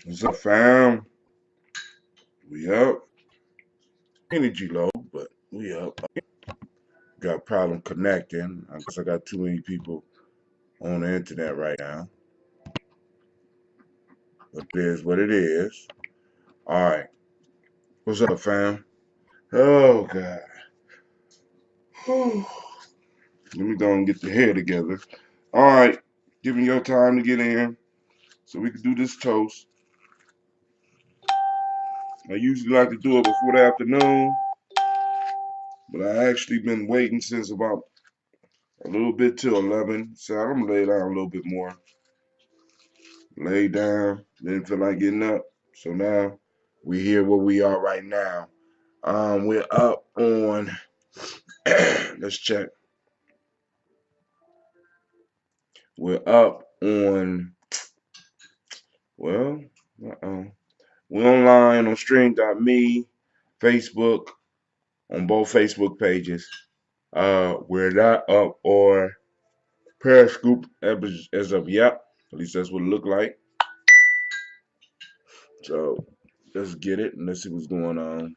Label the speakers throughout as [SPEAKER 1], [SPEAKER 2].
[SPEAKER 1] What's up, fam? We up. Energy low, but we up. Got a problem connecting. I guess I got too many people on the internet right now. But it is what it is. All right. What's up, fam? Oh, God. Let me go and get the hair together. All right. Give me your time to get in so we can do this toast. I usually like to do it before the afternoon, but I actually been waiting since about a little bit till 11. So I'm going to lay down a little bit more. Lay down, didn't feel like getting up. So now we here where we are right now. We're up on let's check. We're up on well, we're online on stream.me, Facebook, on both Facebook pages. We're not up or Periscope as of yet. At least that's what it looked like. So let's get it and let's see what's going on.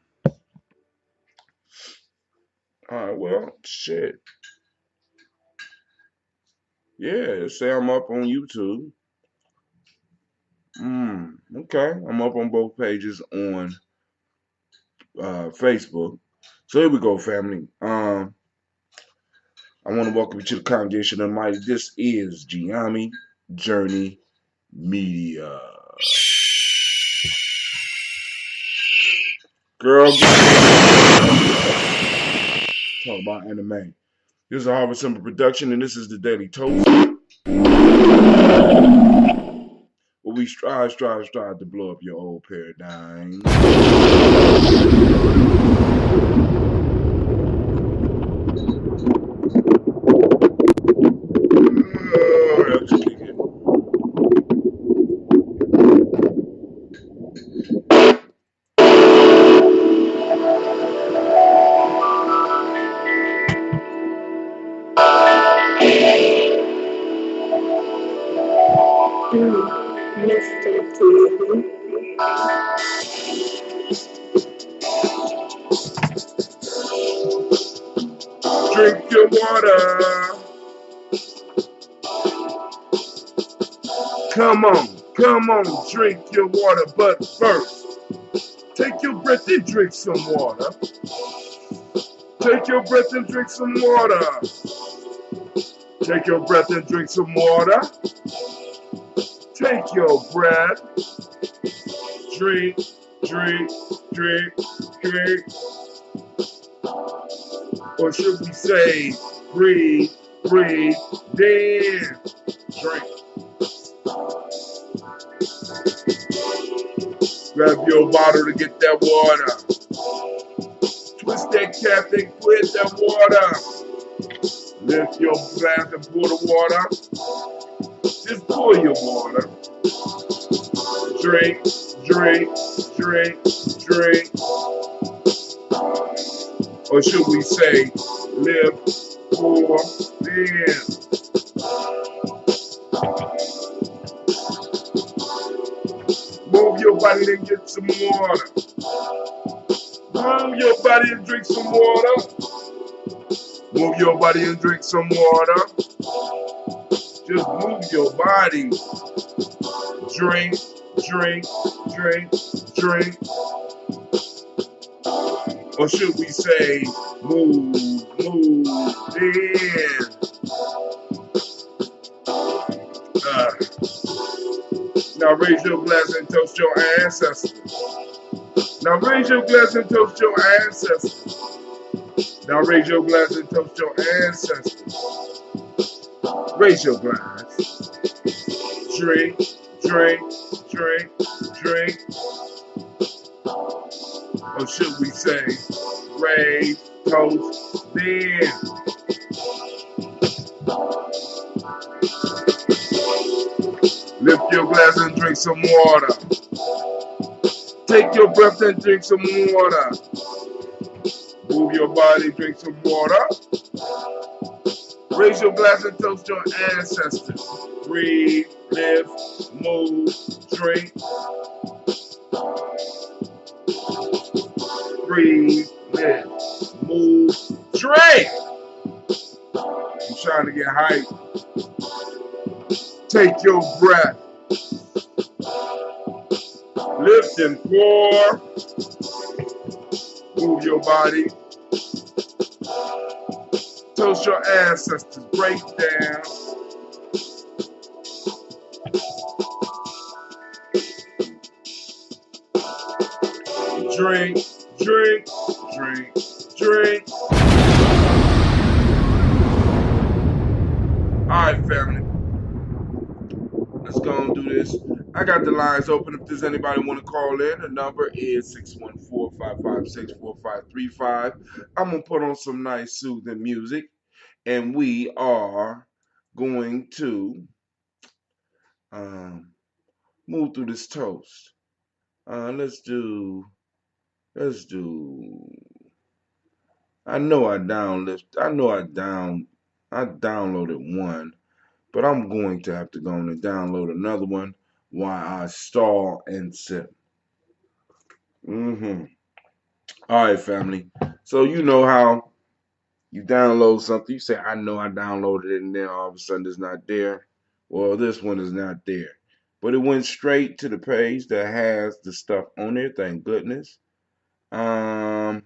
[SPEAKER 1] All right, well, shit. Yeah, say I'm up on YouTube. Okay. I'm up on both pages on Facebook. So here we go, family. I want to welcome you to the congregation of the mighty. This is Gye-Nyame Journey Media. Girl, talk about anime. This is a Harvard Simple production, and this is the Daily Toast. Where we strive to blow up your old paradigm. Drink your water. Come on, drink your water. But first, take your breath and drink some water. Take your breath and drink some water. Take your breath and drink some water. Take your breath. Drink, drink, drink, drink. Or should we say, breathe, breathe, then drink. Grab your bottle to get that water. Twist that cap and quit that water. Lift your glass and pour the water. Just pour your water. Drink, drink, drink, drink. Or should we say, live, pour, then. Move your body and get some water. Move your body and drink some water. Move your body and drink some water. Just move your body. Drink, drink, drink, drink. Or should we say, move, then. Now raise your glass and toast your ancestors. Now raise your glass and toast your ancestors. Now raise your glass and toast your ancestors. Raise your glass. Drink, drink, drink, drink. Or should we say, raise, toast, then. Lift your glass and drink some water. Take your breath and drink some water. Move your body, drink some water. Raise your glass and toast your ancestors. Breathe, live, move, drink. breathe, live, move, drink. I'm trying to get hype. Take your breath. Lift and pour. Move your body. Toast your ancestors. Break down. Drink, drink, drink, drink. Alright, family. Let's go and do this. I got the lines open if there's anybody want to call in. The number is 614-556-4535. I'm going to put on some nice soothing music. And we are going to move through this toast. Let's do, I downloaded one, but I'm going to have to go and download another one while I stall and sip. All right, family. So you know how you download something, you say, I know I downloaded it, and then all of a sudden it's not there. Well, this one is not there. But it went straight to the page that has the stuff on it, thank goodness. No,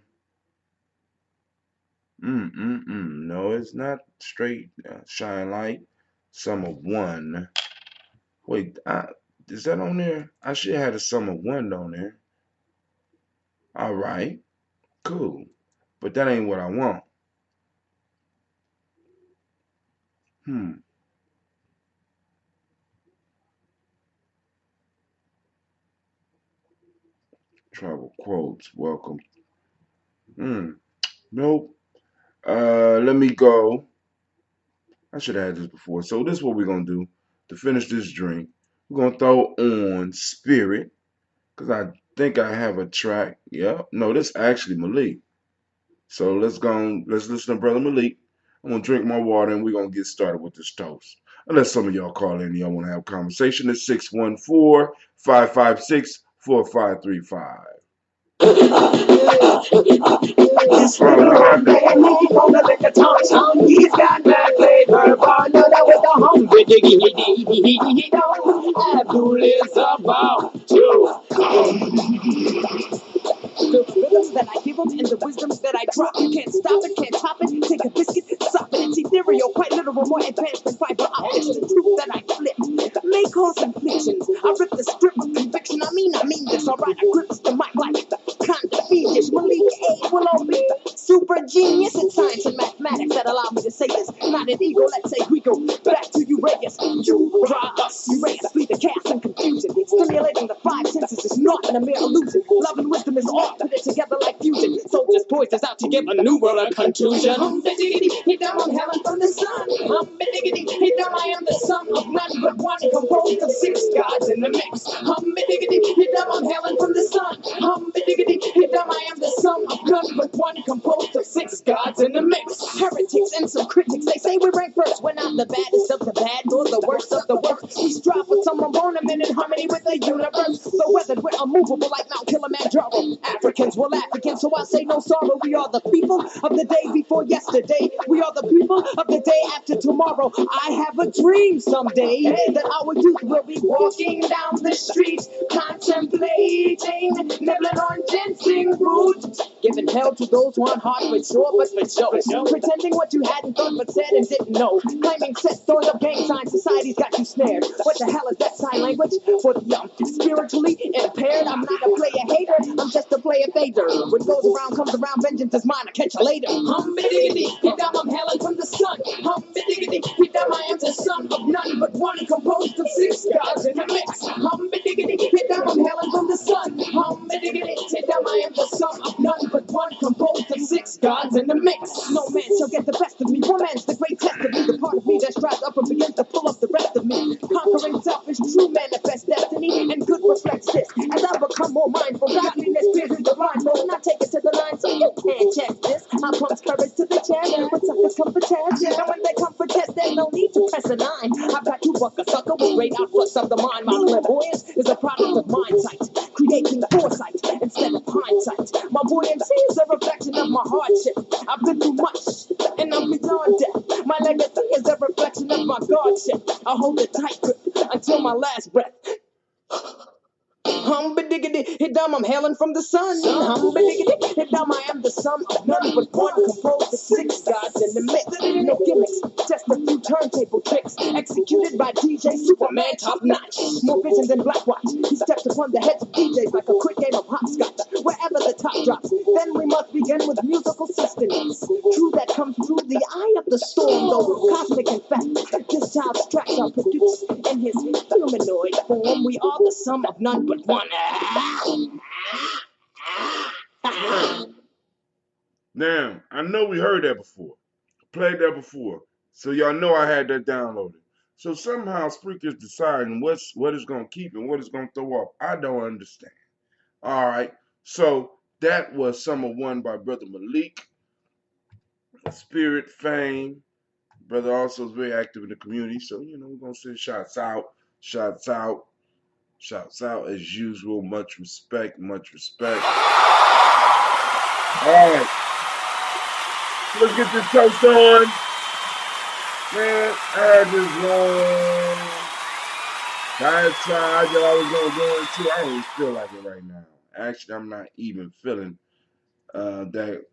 [SPEAKER 1] it's not straight. Shine Light, Summer 1. Wait, is that on there? I should have had a Summer 1 on there. All right, cool. But that ain't what I want. Travel quotes, welcome. Nope. Let me go. I should have had this before. So this is what we're going to do to finish this drink. We're going to throw on Spirit because I think I have a track. Yeah. No, this is actually Malik. So let's listen to Brother Malik. I'm going to drink my water and we're going to get started with this toast. Unless some of y'all call in and y'all want to have a conversation. It's 614-556-4535. He's got that flavor, partner that with the hungry diggy. Abdul is about to come. The rhythms that I give them and the wisdoms that I drop. You can't stop it, can't top it. Take a biscuit, stop it. It's ethereal, quite literal, more advanced than fiber optics. The truth that I flip may cause inflictions. I rip the strip of conviction. I mean this. Alright, I grip the mic like the kind of fiendish. Malik A will all be the super genius in science and mathematics that allow me to say this. Not an ego, let's say we go back to Uranus. You draw us, Uranus, flee the chaos and confusion. Stimulating the five senses is not a mere illusion. Love and wisdom is all put it together like fusion. Soldiers poised us out to give a new world a contusion. Hit down on heaven from the sun. Hit down, I am the son of none but one, composed of six gods in the mix. Hit down on heaven from the sun. Hit down, I am the son of none but one, composed of six gods in the mix. Heretics and some critics, they say we rank first. We're not the baddest of the bad, nor the worst of the worst. We strive for some ornament in harmony with the universe. So whether we're unmovable like Mount Kilimanjaro, Africans will Africans, so I say no sorrow. We are the people of the day before yesterday. We are the people of the day after tomorrow. I have a dream someday that our youth will be walking down the streets, contemplating, nibbling on ginseng root, giving hell to those who aren't hard for sure, but for show. Pretending what you hadn't thought but said and didn't know. Claiming set, throwing up gang signs, society's got you snared. What the hell is that sign language? For the spiritually impaired, I'm not a player hater, I'm just a player fader. What goes around comes around, vengeance is mine, I'll catch you later. Hit down, I'm hailing from the sun. Hit down, I am the son of none but one, composed of six gods in a mix. Hit down, I'm hailing from the sun. Hit down, I am the son of none but one, composed of six gods in the mix. No man shall get the best of me. Romance, the great test of me, the part of me that strives up and begins to pull up the rest of me. Conquering selfish, true manifest destiny, and good reflects this. As I become more mindful, godliness pierces the blindfold, and I take it to the line so you can't check this. I pump courage to the chest, but suckers come for test. And when they come for test, there's no need to press a 9. I've got to buck a sucker with great outflux of the mind. My clairvoyance is a product of mind sight, creating the foresight instead of hindsight. My boy MC
[SPEAKER 2] Hum-ba-diggity, hit dumb, I'm hailing from the sun. Hum-ba-diggity, hit dumb, I am the sum of none but one, composed of 6 gods in the mix. No gimmicks, just a few turntable tricks, executed by DJ Superman, top notch. More vision than Blackwatch. He steps upon the heads of DJs like a quick game of hopscotch. Wherever the top drops, then we must begin with musical sustenance. True, that comes through the eye of the storm, though cosmic in fact. This child's tracks are produced in his humanoid form. We are the sum of none but one.
[SPEAKER 1] Now, I know we heard that before, played that before, so y'all know I had that downloaded. So somehow Spreaker's deciding what is gonna keep and what is gonna throw off. I don't understand. All right, so that was Summer One by Brother Malik, Spirit Fame. Brother also is very active in the community, so we're gonna send shouts out, shouts out, shouts out as usual. Much respect, much respect. All right, let's get this toast on. Man, I had this long diatribe that I was gonna go into. I don't even feel like it right now. Actually, I'm not even feeling that.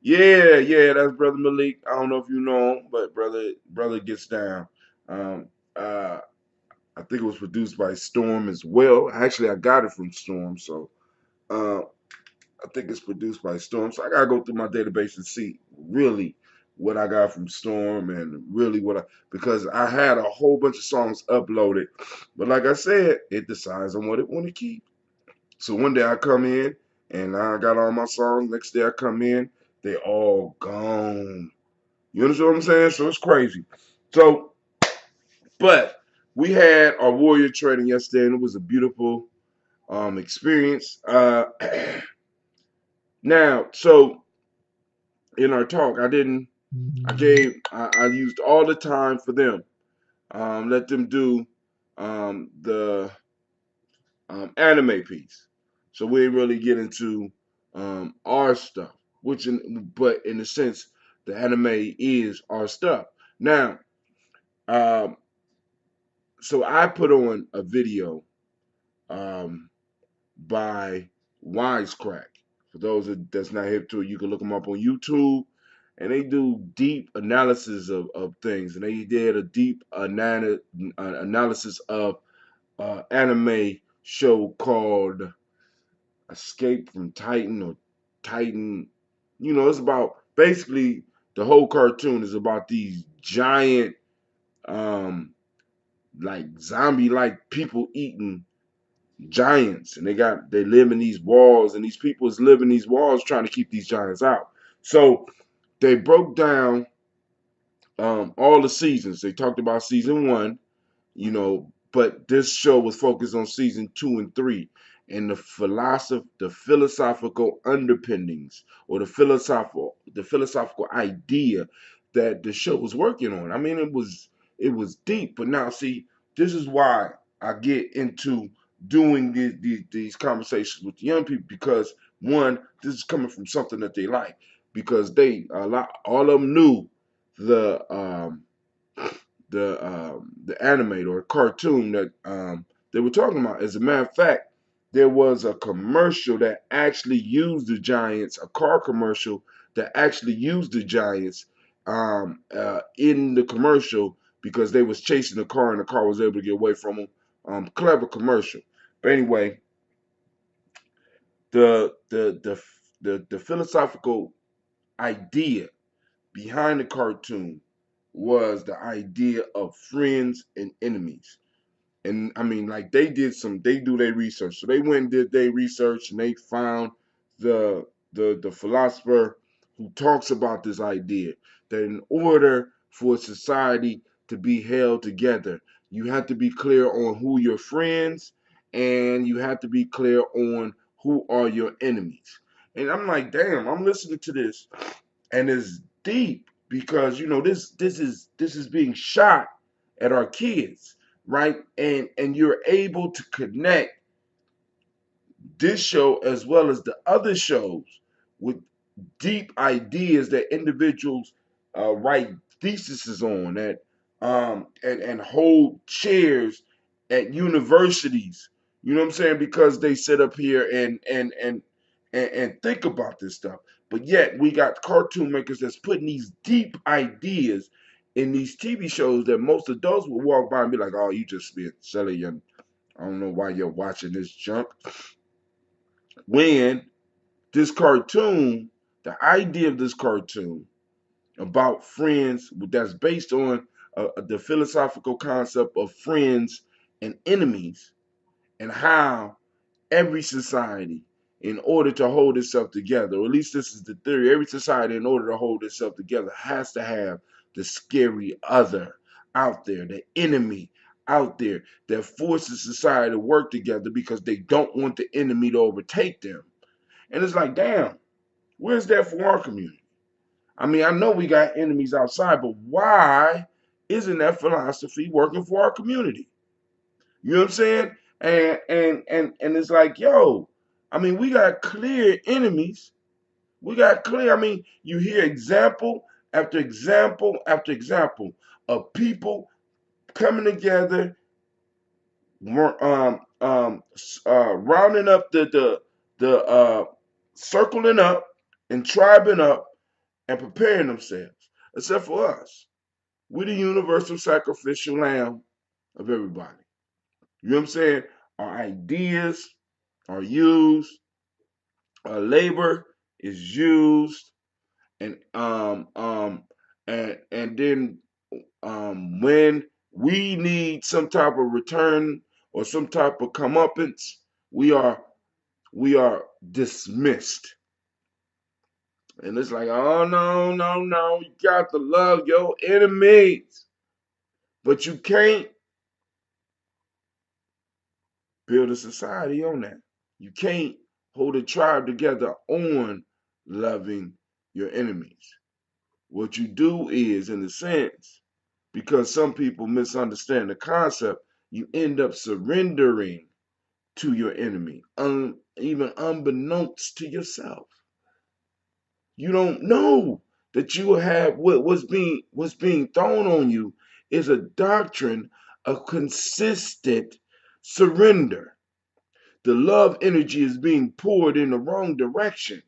[SPEAKER 1] Yeah, that's Brother Malik. I don't know if you know him, but brother gets down. Um, uh, I think it was produced by Storm as well. Actually, I got it from Storm, so uh, I think it's produced by Storm. So I gotta go through my database and see really what I got from Storm and really because I had a whole bunch of songs uploaded, but like I said, it decides on what it want to keep. So one day I come in and I got all my songs. Next day I come in, they all gone. You understand what I'm saying? So it's crazy. So, but we had our Warrior training yesterday, and it was a beautiful experience. Now, so in our talk, I used all the time for them. Let them do the anime piece. So we didn't really get into our stuff, but in a sense, the anime is our stuff. Now, um, so I put on a video um, by Wisecrack. For those that's not hip to it, you can look them up on YouTube. And they do deep analysis of things. And they did a deep analysis of anime show called Escape from Titan or Titan. It's about basically the whole cartoon is about these giant, um, like zombie like people eating giants, and they live in these walls, and these people live in these walls trying to keep these giants out. So they broke down all the seasons. They talked about season one, but this show was focused on season 2 and 3 and the philosophical underpinnings or the philosophical idea that the show was working on. I mean, it was deep, but now see, this is why I get into doing these conversations with the young people, because one, this is coming from something that they like, because all of them knew the the anime or cartoon that they were talking about. As a matter of fact, there was a commercial that actually used the Giants, a car commercial that actually used the Giants in the commercial, because they was chasing the car and the car was able to get away from them. Clever commercial. But anyway, the philosophical idea behind the cartoon was the idea of friends and enemies. And I mean, like, they do their research. So they went and did their research, and they found the philosopher who talks about this idea that in order for society to be held together, you have to be clear on who your friends, and you have to be clear on who are your enemies. And I'm like, damn, I'm listening to this, and it's deep, because this is being shot at our kids, right? And you're able to connect this show as well as the other shows with deep ideas that individuals write theses on, and hold chairs at universities You know what I'm saying? Because they sit up here and think about this stuff. But yet we got cartoon makers that's putting these deep ideas in these TV shows that most adults will walk by and be like, "Oh, you just being silly, and I don't know why you're watching this junk." When this cartoon, the idea of this cartoon about friends that's based on the philosophical concept of friends and enemies, and how every society, in order to hold itself together, or at least this is the theory, every society, in order to hold itself together, has to have the scary other out there, the enemy out there that forces society to work together because they don't want the enemy to overtake them. And it's like, damn, where's that for our community? I mean, I know we got enemies outside, but why isn't that philosophy working for our community? You know what I'm saying? And it's like, yo, I mean, we got clear enemies. We got clear. I mean, you hear example after example after example of people coming together, rounding up the circling up and tribing up and preparing themselves. Except for us, we the universal sacrificial lamb of everybody. You know what I'm saying? Our ideas are used, our labor is used, and then when we need some type of return or some type of comeuppance, we are we are dismissed. And it's like, oh no, no, no, you got to love your enemies. But you can't build a society on that. You can't hold a tribe together on loving your enemies. What you do is, in a sense, because some people misunderstand the concept, you end up surrendering to your enemy, even unbeknownst to yourself. You don't know that you have what's being thrown on you is a doctrine of consistent surrender. The love energy is being poured in the wrong direction.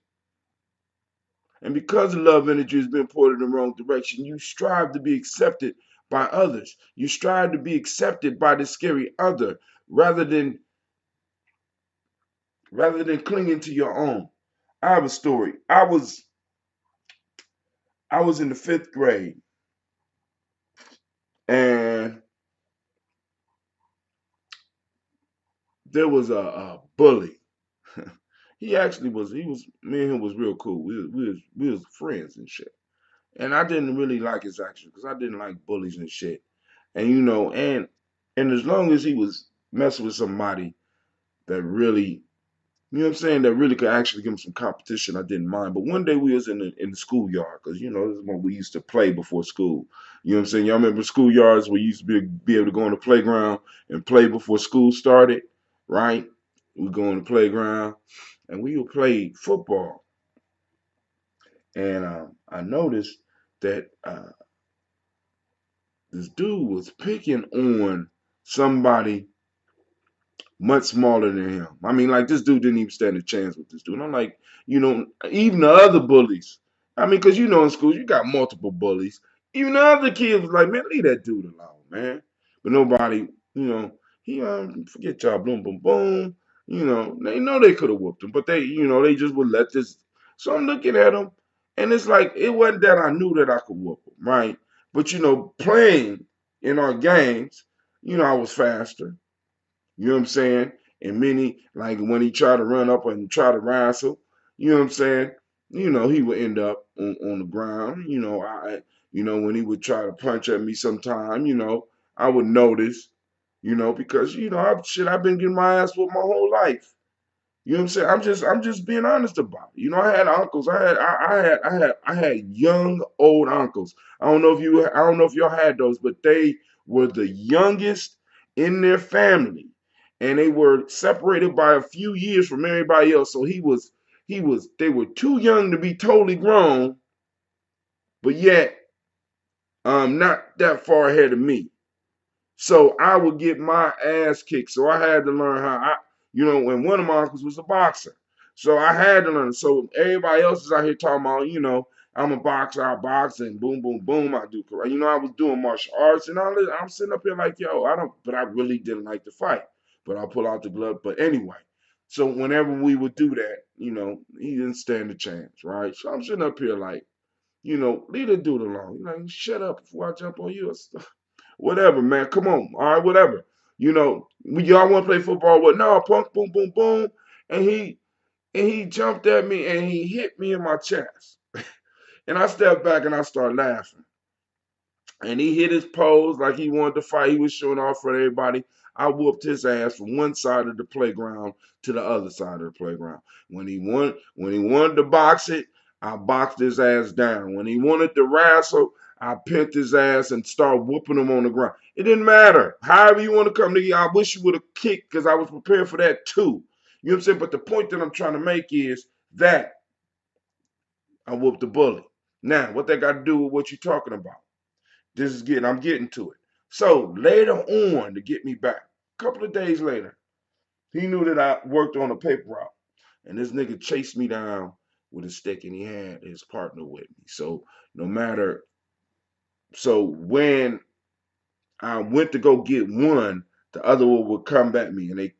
[SPEAKER 1] And because the love energy has been poured in the wrong direction, you strive to be accepted by others. You strive to be accepted by the scary other rather than clinging to your own. I have a story. I was in the fifth grade, and there was a bully. He actually was. He was. Me and him was real cool. We was friends and shit. And I didn't really like his actions because I didn't like bullies and shit. And and as long as he was messing with somebody that really, you know what I'm saying, that really could actually give him some competition, I didn't mind. But one day we was in the schoolyard because this is when we used to play before school. You know what I'm saying? Y'all remember schoolyards where you used to be able to go on the playground and play before school started, right? We go on the playground and we would play football. And I noticed that this dude was picking on somebody much smaller than him. I mean, like this dude didn't even stand a chance with this dude. And I'm like, even the other bullies. I mean, because in school you got multiple bullies. Even the other kids was like, man, leave that dude alone, man. But nobody, he forget y'all, boom, boom, boom. They know they could have whooped him, but they just would let this. So I'm looking at him, and it's like it wasn't that I knew that I could whoop him, right? But playing in our games, I was faster. You know what I'm saying? And many, like when he tried to run up and try to wrestle, you know what I'm saying? He would end up on the ground. When he would try to punch at me sometime, I would notice, because I've been getting my ass whooped my whole life. You know what I'm saying? I'm just being honest about it. I had uncles. I had young old uncles. I don't know if y'all had those, but they were the youngest in their family, and they were separated by a few years from everybody else. So they were too young to be totally grown, but yet not that far ahead of me. So I would get my ass kicked. So I had to learn how and one of my uncles was a boxer. So I had to learn. So everybody else is out here talking about, I'm a boxer, I box and boom, boom, boom, I do karate. I was doing martial arts and all this. I'm sitting up here like, yo, but I really didn't like to fight. But I pull out the glove. But anyway, so whenever we would do that, he didn't stand a chance, right? So I'm sitting up here like, leave the dude alone. Shut up before I jump on you. Whatever, man. Come on. All right, whatever. Y'all want to play football? What? No, punk, boom, boom, boom. And he jumped at me and he hit me in my chest. And I stepped back and I started laughing. And he hit his pose like he wanted to fight. He was showing off for everybody. I whooped his ass from one side of the playground to the other side of the playground. When he wanted to box it, I boxed his ass down. When he wanted to wrestle, I pinned his ass and started whooping him on the ground. It didn't matter. However you want to come to you, I wish you would have kicked because I was prepared for that too. You know what I'm saying? But the point that I'm trying to make is that I whooped the bully. Now, what that got to do with what you're talking about? I'm getting to it. So later on, to get me back, a couple of days later, he knew that I worked on a paper route. And this nigga chased me down with a stick and he had his partner with me. So no matter, so when I went to go get one, the other one would come at me, and I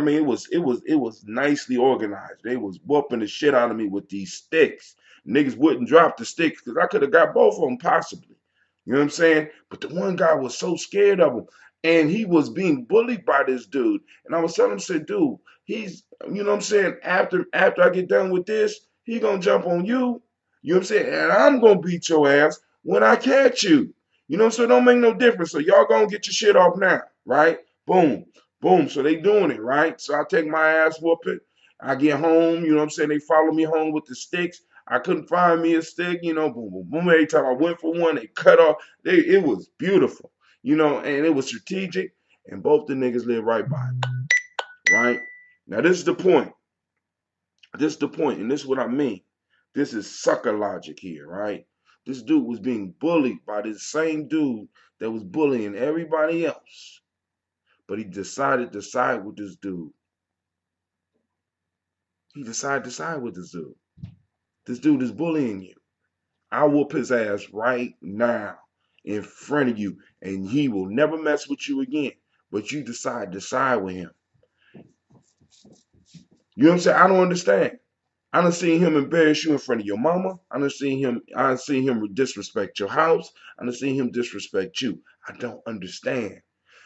[SPEAKER 1] mean, it was nicely organized. They was whooping the shit out of me with these sticks. Niggas wouldn't drop the sticks because I could have got both of them possibly. You know what I'm saying? But the one guy was so scared of him, and he was being bullied by this dude. And I was telling him, said, dude, you know what I'm saying? After I get done with this, he gonna jump on you. You know what I'm saying? And I'm gonna beat your ass when I catch you. So it don't make no difference. So y'all gonna get your shit off now, right? Boom, boom. So they doing it, right? So I take my ass whooping. I get home, you know what I'm saying? They follow me home with the sticks. I couldn't find me a stick, boom, boom, boom. Every time I went for one, they cut off. It was beautiful, and it was strategic. And both the niggas live right by me, right? Now this is the point. This is the point, and this is what I mean. This is sucker logic here, right? This dude was being bullied by this same dude that was bullying everybody else. But he decided to side with this dude. He decided to side with this dude. This dude is bullying you. I'll whoop his ass right now in front of you, and he will never mess with you again. But you decide to side with him. You know what I'm saying? I don't understand. I done seen him embarrass you in front of your mama. I done seen him disrespect your house. I done seen him disrespect you. I don't understand.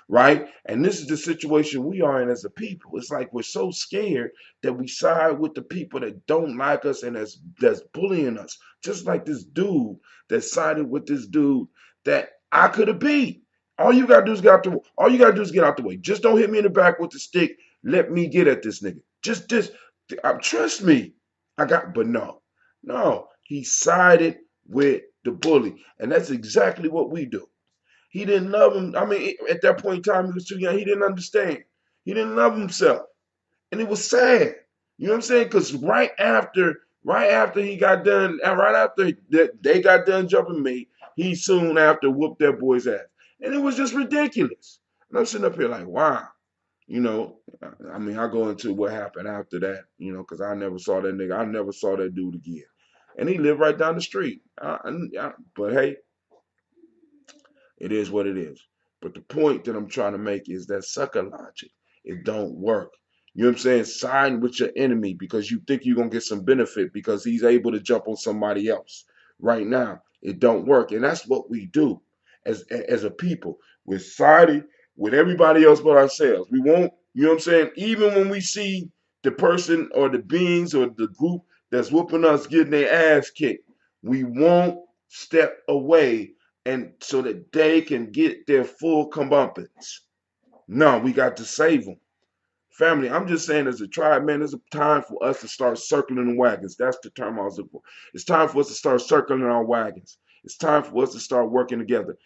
[SPEAKER 1] Right? And this is the situation we are in as a people. It's like we're so scared that we side with the people that don't like us and that's bullying us. Just like this dude that sided with this dude that I could have beat. All you gotta do is get out the way. Just don't hit me in the back with the stick. Let me get at this nigga. Just trust me. But no. He sided with the bully, and that's exactly what we do. He didn't love him. I mean, at that point in time, he was too young. He didn't understand. He didn't love himself, and it was sad. You know what I'm saying? Because right after he got done, and right after they got done jumping me, he soon after whooped that boy's ass, and it was just ridiculous. And I'm sitting up here like, wow. You know, I mean, I go into what happened after that, because I never saw that nigga. I never saw that dude again. And he lived right down the street. But hey, it is what it is. But the point that I'm trying to make is that sucker logic. It don't work. You know what I'm saying? Sign with your enemy because you think you're gonna get some benefit because he's able to jump on somebody else. Right now, it don't work. And that's what we do as a people. We're siding with everybody else but ourselves. We won't, you know what I'm saying? Even when we see the person or the beings or the group that's whooping us getting their ass kicked, we won't step away and so that they can get their full comeuppance. No, we got to save them. Family, I'm just saying as a tribe, man, there's a time for us to start circling the wagons. That's the term I was looking for. It's time for us to start circling our wagons. It's time for us to start working together.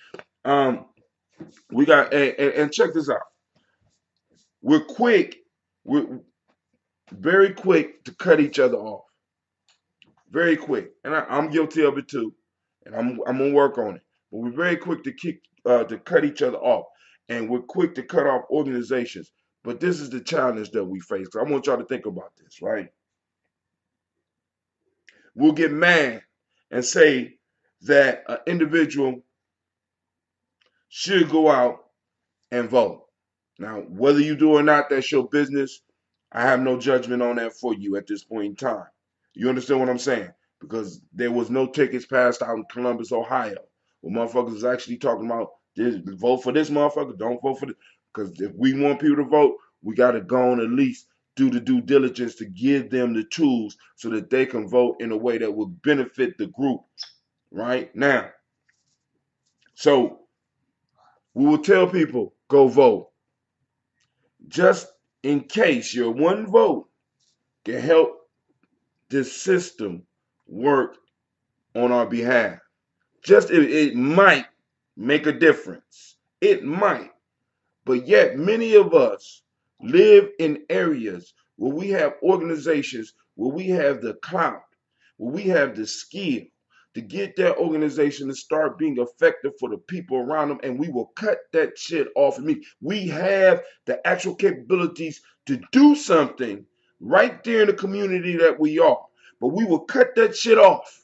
[SPEAKER 1] We got, and check this out. We're very quick to cut each other off. Very quick. And I'm guilty of it too. And I'm gonna work on it. But we're very quick to cut each other off. and we're quick to cut off organizations. But this is the challenge that we face. I want y'all to think about this, right? We'll get mad and say that an individual should go out and vote. Now, whether you do or not, that's your business. I have no judgment on that for you at this point in time. You understand what I'm saying? Because there was no tickets passed out in Columbus, Ohio, where motherfuckers was actually talking about this, vote for this motherfucker, don't vote for this. Because if we want people to vote, we got to go on at least do the due diligence to give them the tools so that they can vote in a way that will benefit the group. Right now, so we will tell people go vote just in case your one vote can help this system work on our behalf. Just it might make a difference. It might. But yet many of us live in areas where we have organizations, where we have the clout, where we have the skill to get that organization to start being effective for the people around them, and we will cut that shit off. We have the actual capabilities to do something right there in the community that we are, but we will cut that shit off.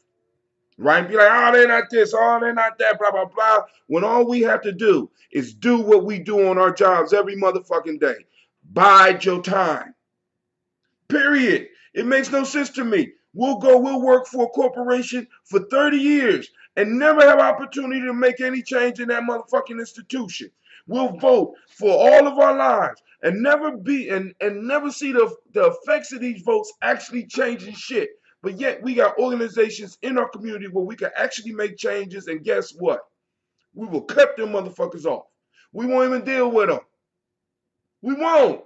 [SPEAKER 1] Right? Be like, oh, they're not this, oh, they're not that, blah, blah, blah. When all we have to do is do what we do on our jobs every motherfucking day. Bide your time. Period. It makes no sense to me. We'll work for a corporation for 30 years and never have opportunity to make any change in that motherfucking institution. We'll vote for all of our lives and never never see the effects of these votes actually changing shit. But yet we got organizations in our community where we can actually make changes, and guess what? We will cut them motherfuckers off. We won't even deal with them. We won't.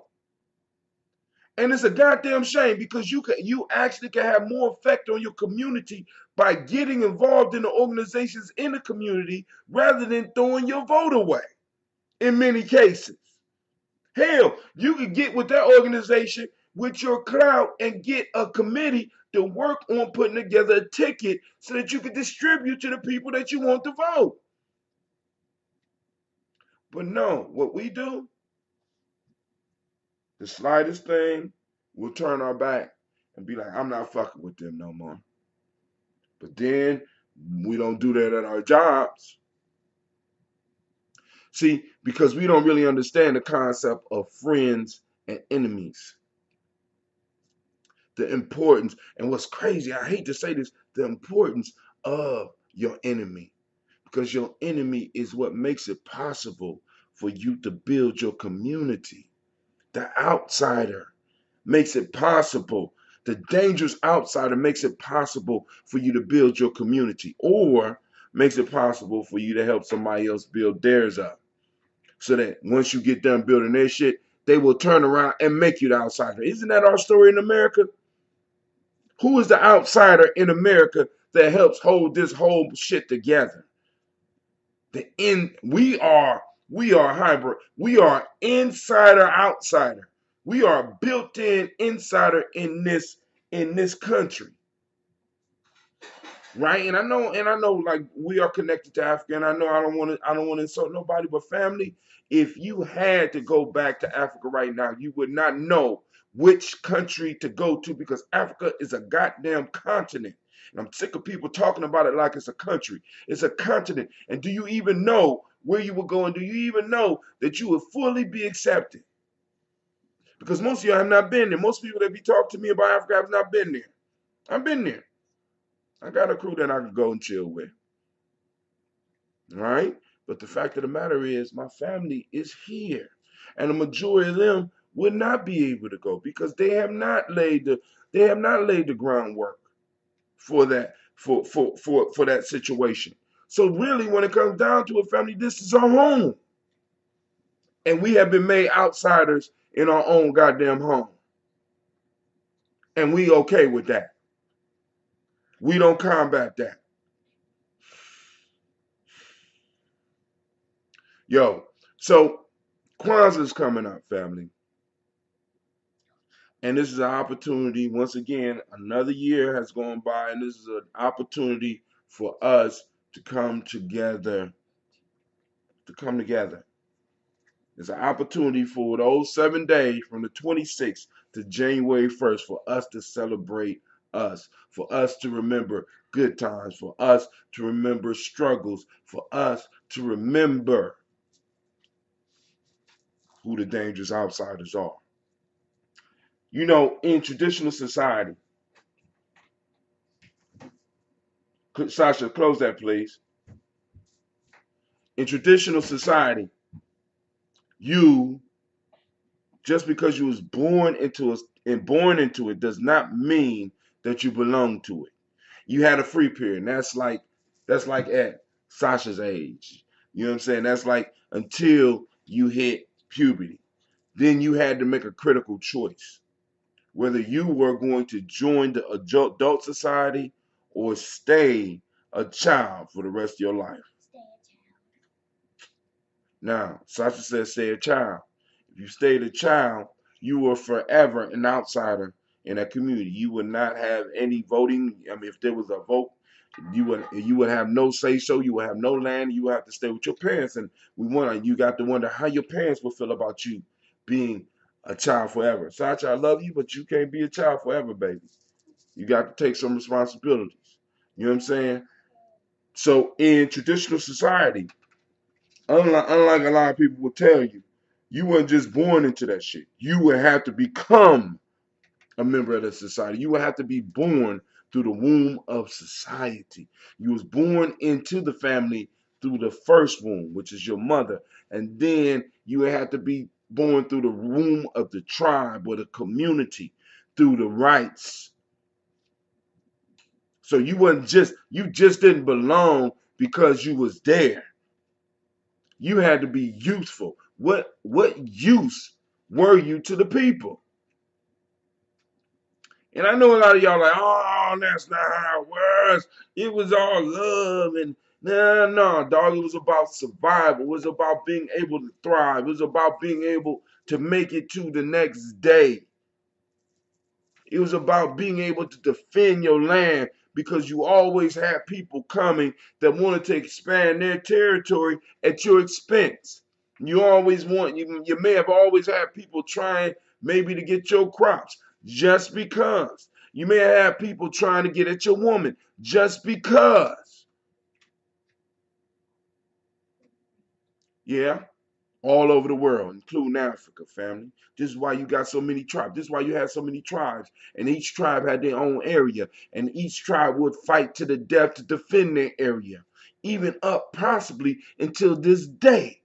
[SPEAKER 1] And it's a goddamn shame because you actually can have more effect on your community by getting involved in the organizations in the community rather than throwing your vote away in many cases. Hell, you could get with that organization with your clout and get a committee to work on putting together a ticket so that you can distribute to the people that you want to vote. But no, what we do, the slightest thing, we'll turn our back and be like, I'm not fucking with them no more. But then we don't do that at our jobs. See, because we don't really understand the concept of friends and enemies. The importance, and what's crazy, I hate to say this, the importance of your enemy. Because your enemy is what makes it possible for you to build your community. The outsider makes it possible. The dangerous outsider makes it possible for you to build your community, or makes it possible for you to help somebody else build theirs up. So that once you get done building their shit, they will turn around and make you the outsider. Isn't that our story in America? Who is the outsider in America that helps hold this whole shit together? We are hybrid. We are insider outsider. We are built-in insider in this country. Right? And I know like we are connected to Africa, and I know I don't want to insult nobody, but family, if you had to go back to Africa right now, you would not know which country to go to because Africa is a goddamn continent. And I'm sick of people talking about it like it's a country. It's a continent. And do you even know where you would go, and do you even know that you would fully be accepted? Because most of y'all have not been there. Most people that be talking to me about Africa have not been there. I've been there. I got a crew that I can go and chill with. All right? But the fact of the matter is my family is here. And the majority of them would not be able to go because they have not laid the groundwork for that situation. So really when it comes down to it, family, this is our home. And we have been made outsiders in our own goddamn home. And we okay with that. We don't combat that. Yo, so Kwanzaa is coming up, family. And this is an opportunity, once again, another year has gone by, and this is an opportunity for us to come together. To come together. It's an opportunity for those 7 days from the 26th to January 1st for us to celebrate us, for us to remember good times, for us to remember struggles, for us to remember who the dangerous outsiders are. You know, in traditional society, Sasha, close that please. In traditional society, you just because you was born into it does not mean that you belong to it. You had a free period. And that's like at Sasha's age. You know what I'm saying? That's like until you hit puberty. Then you had to make a critical choice whether you were going to join the adult society or stay a child for the rest of your life. Now, Sasha says stay a child. If you stayed a child, you were forever an outsider in that community. You would not have any voting. I mean, if there was a vote, you would have no say so. You would have no land. You would have to stay with your parents. And you got to wonder how your parents would feel about you being a child forever. Sasha, I love you, but you can't be a child forever, baby. You got to take some responsibilities. You know what I'm saying? So in traditional society, unlike a lot of people will tell you, you weren't just born into that shit. You would have to become a member of the society. You would have to be born through the womb of society. You was born into the family through the first womb, which is your mother. And then you would have to be born through the womb of the tribe or the community through the rites. So you just didn't belong because you was there. You had to be useful. What use were you to the people? And I know a lot of y'all like, oh, that's not how it was. It was all love and no, dog. It was about survival. It was about being able to thrive. It was about being able to make it to the next day. It was about being able to defend your land because you always had people coming that wanted to expand their territory at your expense. You may have always had people trying maybe to get your crops just because. You may have had people trying to get at your woman just because. Yeah. All over the world, including Africa, family. This is why you got so many tribes. This is why you had so many tribes. And each tribe had their own area. And each tribe would fight to the death to defend their area. Even up possibly until this day.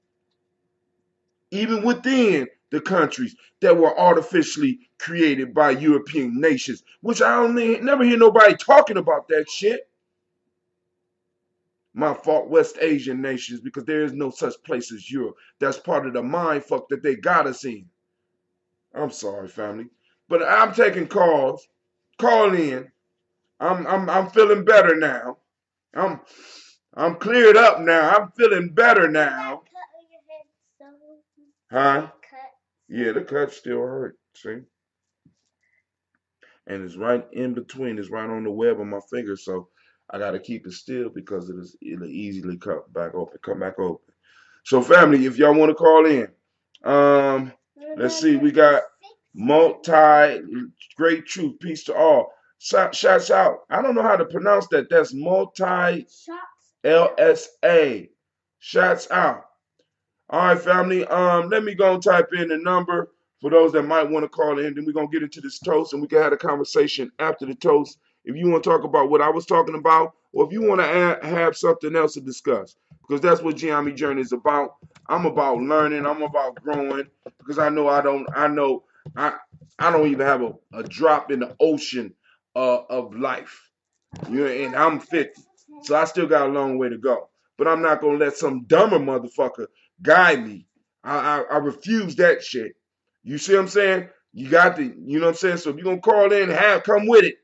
[SPEAKER 1] Even within the countries that were artificially created by European nations. Which I don't never hear nobody talking about that shit. My fault, West Asian nations, because there is no such place as Europe. That's part of the mind fuck that they got us in. I'm sorry, family, but I'm taking calls. Call in. I'm feeling better now. I'm I'm cleared up now. I'm feeling better now. Huh? Yeah, the cut still hurt. See, and it's right in between. It's right on the web of my finger, so I got to keep it still because it'll easily come back open. So, family, if y'all want to call in, let's see. We got multi great truth, peace to all. Shouts out. I don't know how to pronounce that. That's multi LSA. Shouts out. All right, family. Let me go and type in the number for those that might want to call in. Then we're gonna get into this toast, and we can have a conversation after the toast. If you want to talk about what I was talking about, or if you want to have something else to discuss, because that's what Gye-Nyame Journey is about. I'm about learning. I'm about growing. Because I know I don't even have a drop in the ocean of life. You know, and I'm 50, so I still got a long way to go. But I'm not gonna let some dumber motherfucker guide me. I refuse that shit. You see what I'm saying? You know what I'm saying? So if you're gonna call in, come with it.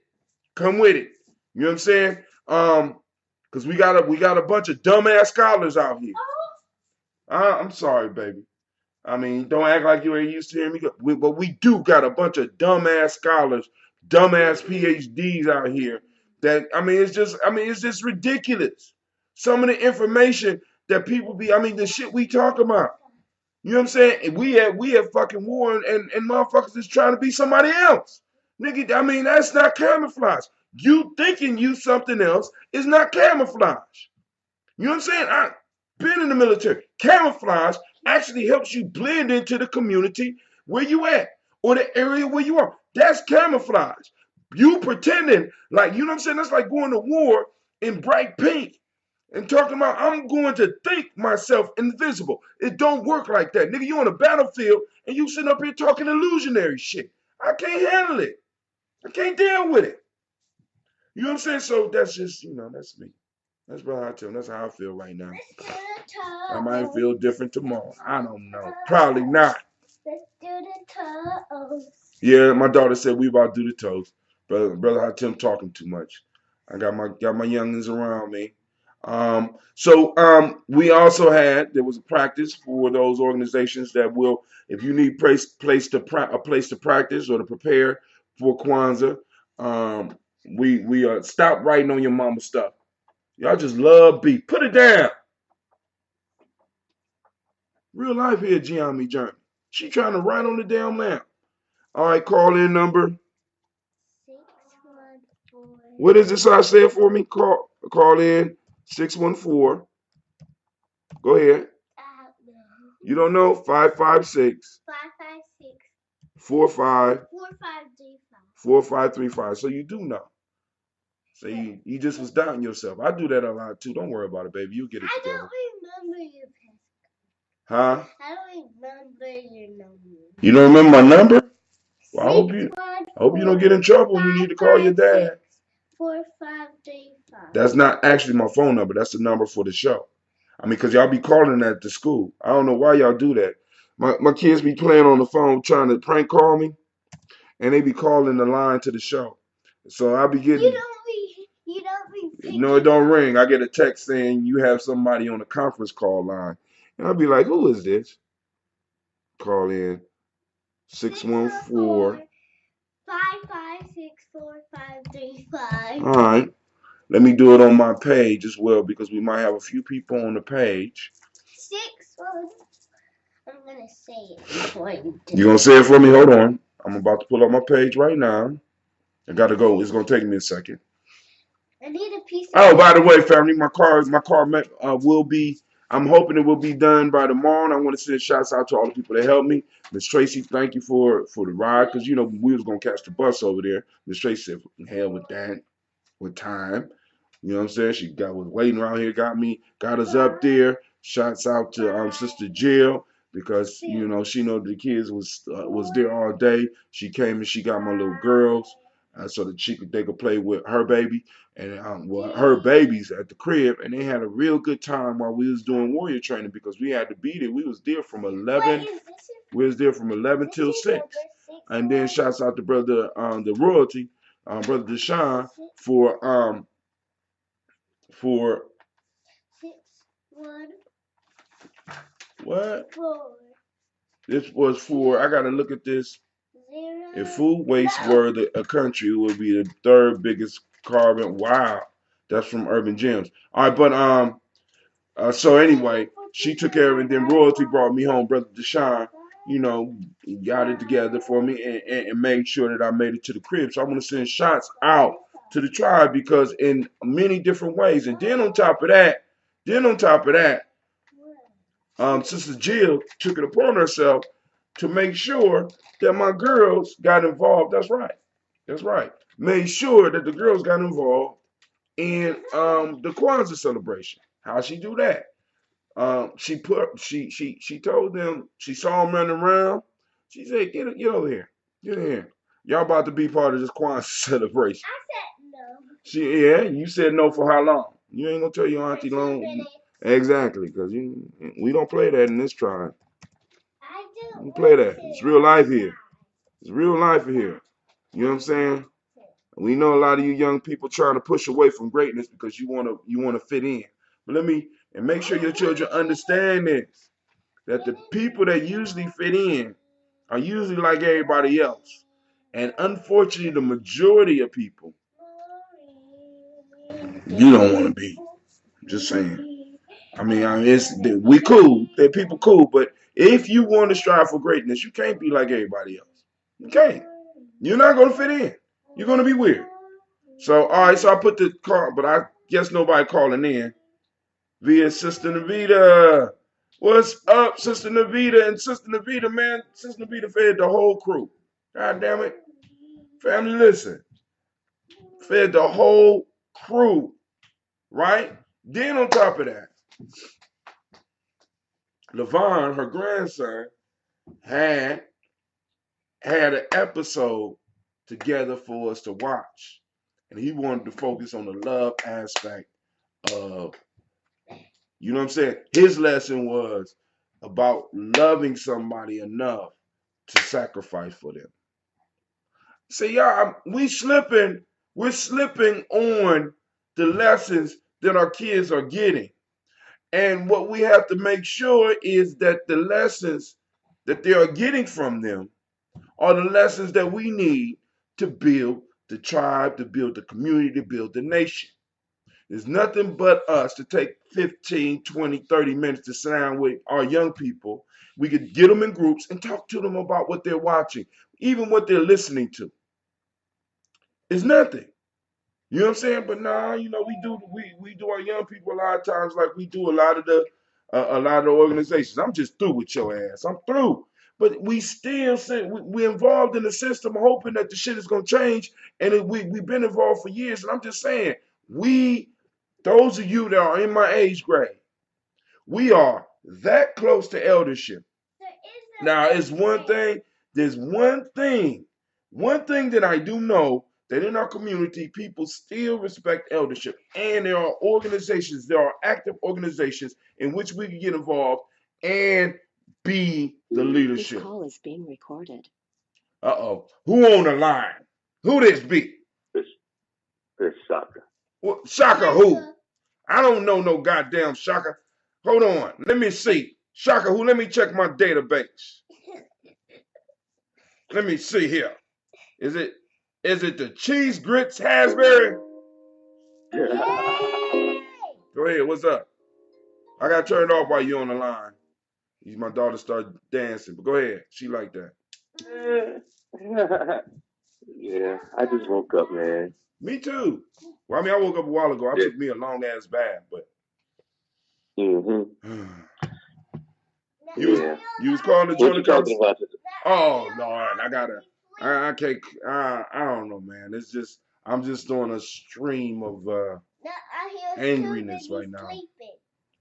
[SPEAKER 1] Come with it. You know what I'm saying? Because we got a bunch of dumbass scholars out here. I'm sorry, baby. I mean, don't act like you ain't used to hearing me. But we do got a bunch of dumbass scholars, dumbass PhDs out here. It's just ridiculous. Some of the information that people the shit we talk about. You know what I'm saying? And we have fucking war and motherfuckers is trying to be somebody else. Nigga, I mean, that's not camouflage. You thinking you something else is not camouflage. You know what I'm saying? I been in the military. Camouflage actually helps you blend into the community where you at or the area where you are. That's camouflage. You pretending like, you know what I'm saying? That's like going to war in bright pink and talking about I'm going to think myself invisible. It don't work like that. Nigga, you on a battlefield and you sitting up here talking illusionary shit. I can't handle it. I can't deal with it. You know what I'm saying? So that's just, that's me. That's what I tell him. That's how I feel right now. I might feel different tomorrow. I don't know. Probably not. Let's do the toast. Yeah, my daughter said we about to do the toast. Brother Tim talking too much. I got my youngins around me. We also there was a practice for those organizations that will, if you need a place to practice or to prepare for Kwanzaa, we stop writing on your mama stuff. Y'all just love beat. Put it down. Real life here, Gye-Nyame Journey. She trying to write on the damn lamp. All right, call in number. 614. What is this I said for me? Call in 614. Go ahead. You don't know? 556. 556. 4535. So you do know. So you just was doubting yourself. I do that a lot too. Don't worry about it, baby. You get it together. I don't remember your password. Huh? I don't remember your number. You don't remember my number? Well, I hope you don't get in trouble when you need to call your dad. 4535. That's not actually my phone number. That's the number for the show. I mean, because y'all be calling that to school. I don't know why y'all do that. My kids be playing on the phone trying to prank call me, and they be calling the line to the show. So I be getting. You don't be. No, it don't ring. I get a text saying you have somebody on a conference call line, and I'll be like, "Who is this?" Call in 614. 5564535. All right. Let me do it on my page as well because we might have a few people on the page. 61. I'm gonna say it before you do. You gonna say it for me? Hold on. I'm about to pull up my page right now. I gotta go. It's gonna take me a second. I need a piece. Oh, by the way, family, my car will be. I'm hoping it will be done by tomorrow. And I want to send shouts out to all the people that helped me. Miss Tracy, thank you for the ride because we was gonna catch the bus over there. Miss Tracy said, "Hell with that, with time." You know what I'm saying? She was waiting around here, got us up there. Shouts out to Sister Jill because she know the kids was there all day. She came and she got my little girls so that they could play with her baby and her babies at the crib, and they had a real good time while we was doing warrior training because we had to be there. We was there from 11. We was there from 11 till 6. And then shouts out to brother the royalty, brother Deshaun for 614. What? 4. This was for. I gotta look at this. 0. If food waste were a country, it would be the third biggest carbon. Wow, that's from Urban Gems. All right, but so anyway, she took care of it. And then royalty brought me home, brother Deshaun. Got it together for me and made sure that I made it to the crib. So I want to send shots out to the tribe because in many different ways. And then on top of that, Sister Jill took it upon herself to make sure that my girls got involved. That's right. Made sure that the girls got involved in the Kwanzaa celebration. How she do that? She told them, she saw them running around. She said, get over here. Get in here. Y'all about to be part of this Kwanzaa celebration. I said no. You said no for how long? You ain't gonna tell your auntie long. Exactly, because we don't play that in this tribe. We don't play that. It's real life here. It's real life here. You know what I'm saying? We know a lot of you young people trying to push away from greatness because you wanna fit in. But make sure your children understand this. That the people that usually fit in are usually like everybody else. And unfortunately, the majority of people you don't want to be. Just saying. I mean, we cool. They're people cool, but If you want to strive for greatness, you can't be like everybody else. You can't. You're not going to fit in. You're going to be weird. So, all right, so I put the call, but I guess nobody calling in via Sister Navita. What's up, Sister Navita? And Sister Navita, man, Sister Navita fed the whole crew. God damn it. Family, listen. Fed the whole crew, right? Then on top of that, Levon, her grandson, had an episode together for us to watch. And he wanted to focus on the love aspect of, you know what I'm saying? His lesson was about loving somebody enough to sacrifice for them. See, y'all, we're slipping on the lessons that our kids are getting. And what we have to make sure is that the lessons that they are getting from them are the lessons that we need to build the tribe, to build the community, to build the nation. There's nothing but us to take 15, 20, 30 minutes to sit down with our young people. We could get them in groups and talk to them about what they're watching, even what they're listening to. It's nothing. You know what I'm saying? But nah, you know, we do our young people a lot of times like we do a lot of the organizations. I'm just through with your ass. I'm through. But we still we're involved in the system, hoping that the shit is gonna change. And we've been involved for years. And I'm just saying, those of you that are in my age grade, we are that close to eldership. Now, there's one thing that I do know, that in our community, people still respect eldership. And there are active organizations in which we can get involved and be the leadership.
[SPEAKER 2] This call is being recorded.
[SPEAKER 1] Uh-oh. Who on the line? Who this be?
[SPEAKER 3] It's Shaka.
[SPEAKER 1] Well, Shaka who? I don't know no goddamn Shaka. Hold on. Let me see. Shaka who? Let me check my database. Let me see here. Is it the cheese grits Hasbury? Go ahead. What's up? I got turned off while you on the line. My daughter started dancing, but go ahead. She like that.
[SPEAKER 3] Yeah, I just woke up, man.
[SPEAKER 1] Me too. Well, I mean, I woke up a while ago. I took me a long ass bath, but.
[SPEAKER 3] Mm-hmm.
[SPEAKER 1] You was calling the
[SPEAKER 3] What you talking about?
[SPEAKER 1] Oh Lord, I can't. I don't know, man. It's just I'm just on a stream of angriness right now.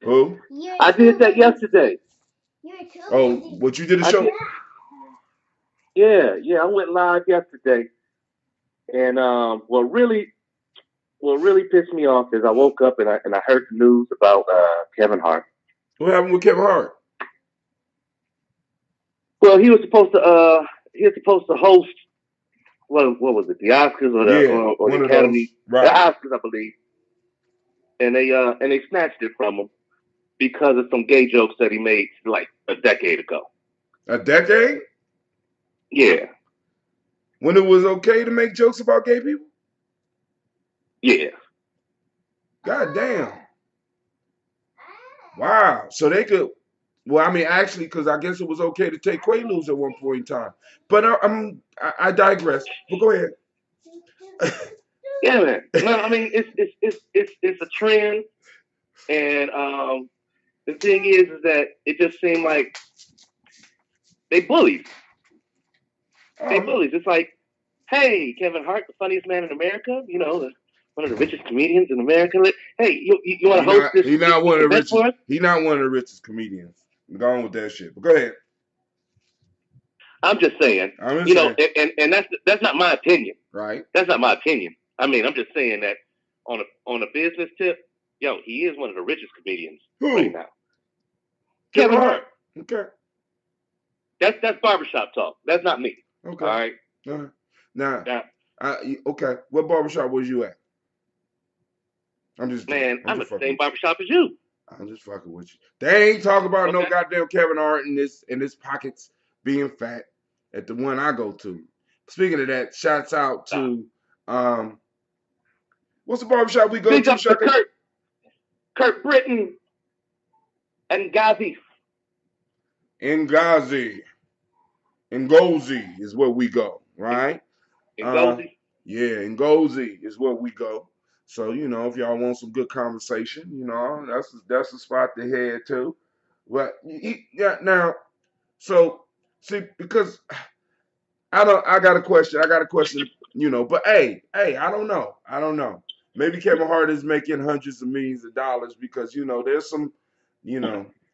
[SPEAKER 1] Who?
[SPEAKER 3] I did that yesterday.
[SPEAKER 1] Oh, what you did a show?
[SPEAKER 3] Yeah, I went live yesterday, and what really pissed me off is I woke up and I heard the news about Kevin Hart.
[SPEAKER 1] What happened with Kevin Hart?
[SPEAKER 3] Well, he was supposed to host what was it, the Oscars or the Academy, right. The Oscars, I believe, and they snatched it from him because of some gay jokes that he made like a decade ago.
[SPEAKER 1] A decade?
[SPEAKER 3] Yeah.
[SPEAKER 1] When it was okay to make jokes about gay people?
[SPEAKER 3] Yeah.
[SPEAKER 1] God damn. Wow. So they could. Well, I mean, actually, because I guess it was okay to take Quaaludes at one point in time. But I digress. But go ahead.
[SPEAKER 3] Yeah, man. No, I mean it's a trend, and the thing is that it just seemed like they bullies. They bullies. It's like, hey, Kevin Hart, the funniest man in America. You know, one of the richest comedians in America. Hey, you want to host this?
[SPEAKER 1] He's not one of the richest. He's not one of the richest comedians. Go on with that shit. But go ahead.
[SPEAKER 3] I'm just saying. And that's not my opinion.
[SPEAKER 1] Right.
[SPEAKER 3] That's not my opinion. I mean, I'm just saying that on a business tip, yo, he is one of the richest comedians right now. Kevin Hart.
[SPEAKER 1] Okay.
[SPEAKER 3] That's barbershop talk. That's not me.
[SPEAKER 1] Okay.
[SPEAKER 3] All right.
[SPEAKER 1] Now, okay. What barbershop was you at? I'm at
[SPEAKER 3] the same barbershop as you.
[SPEAKER 1] I'm just fucking with you. They ain't talking about no goddamn Kevin Hart in his pockets being fat at the one I go to. Speaking of that, shouts out to what's the barbershop we go
[SPEAKER 3] Big
[SPEAKER 1] to?
[SPEAKER 3] Up to Kurt Britton and Ghazi.
[SPEAKER 1] Ngazi, Ngozi is where we go, right?
[SPEAKER 3] In
[SPEAKER 1] Uh,
[SPEAKER 3] Goldie.
[SPEAKER 1] yeah, Ngozi is where we go. So if y'all want some good conversation, that's the spot to head to. But yeah, now, so see, because I got a question. I got a question. But hey, I don't know. I don't know. Maybe Kevin Hart is making hundreds of millions of dollars because there's some,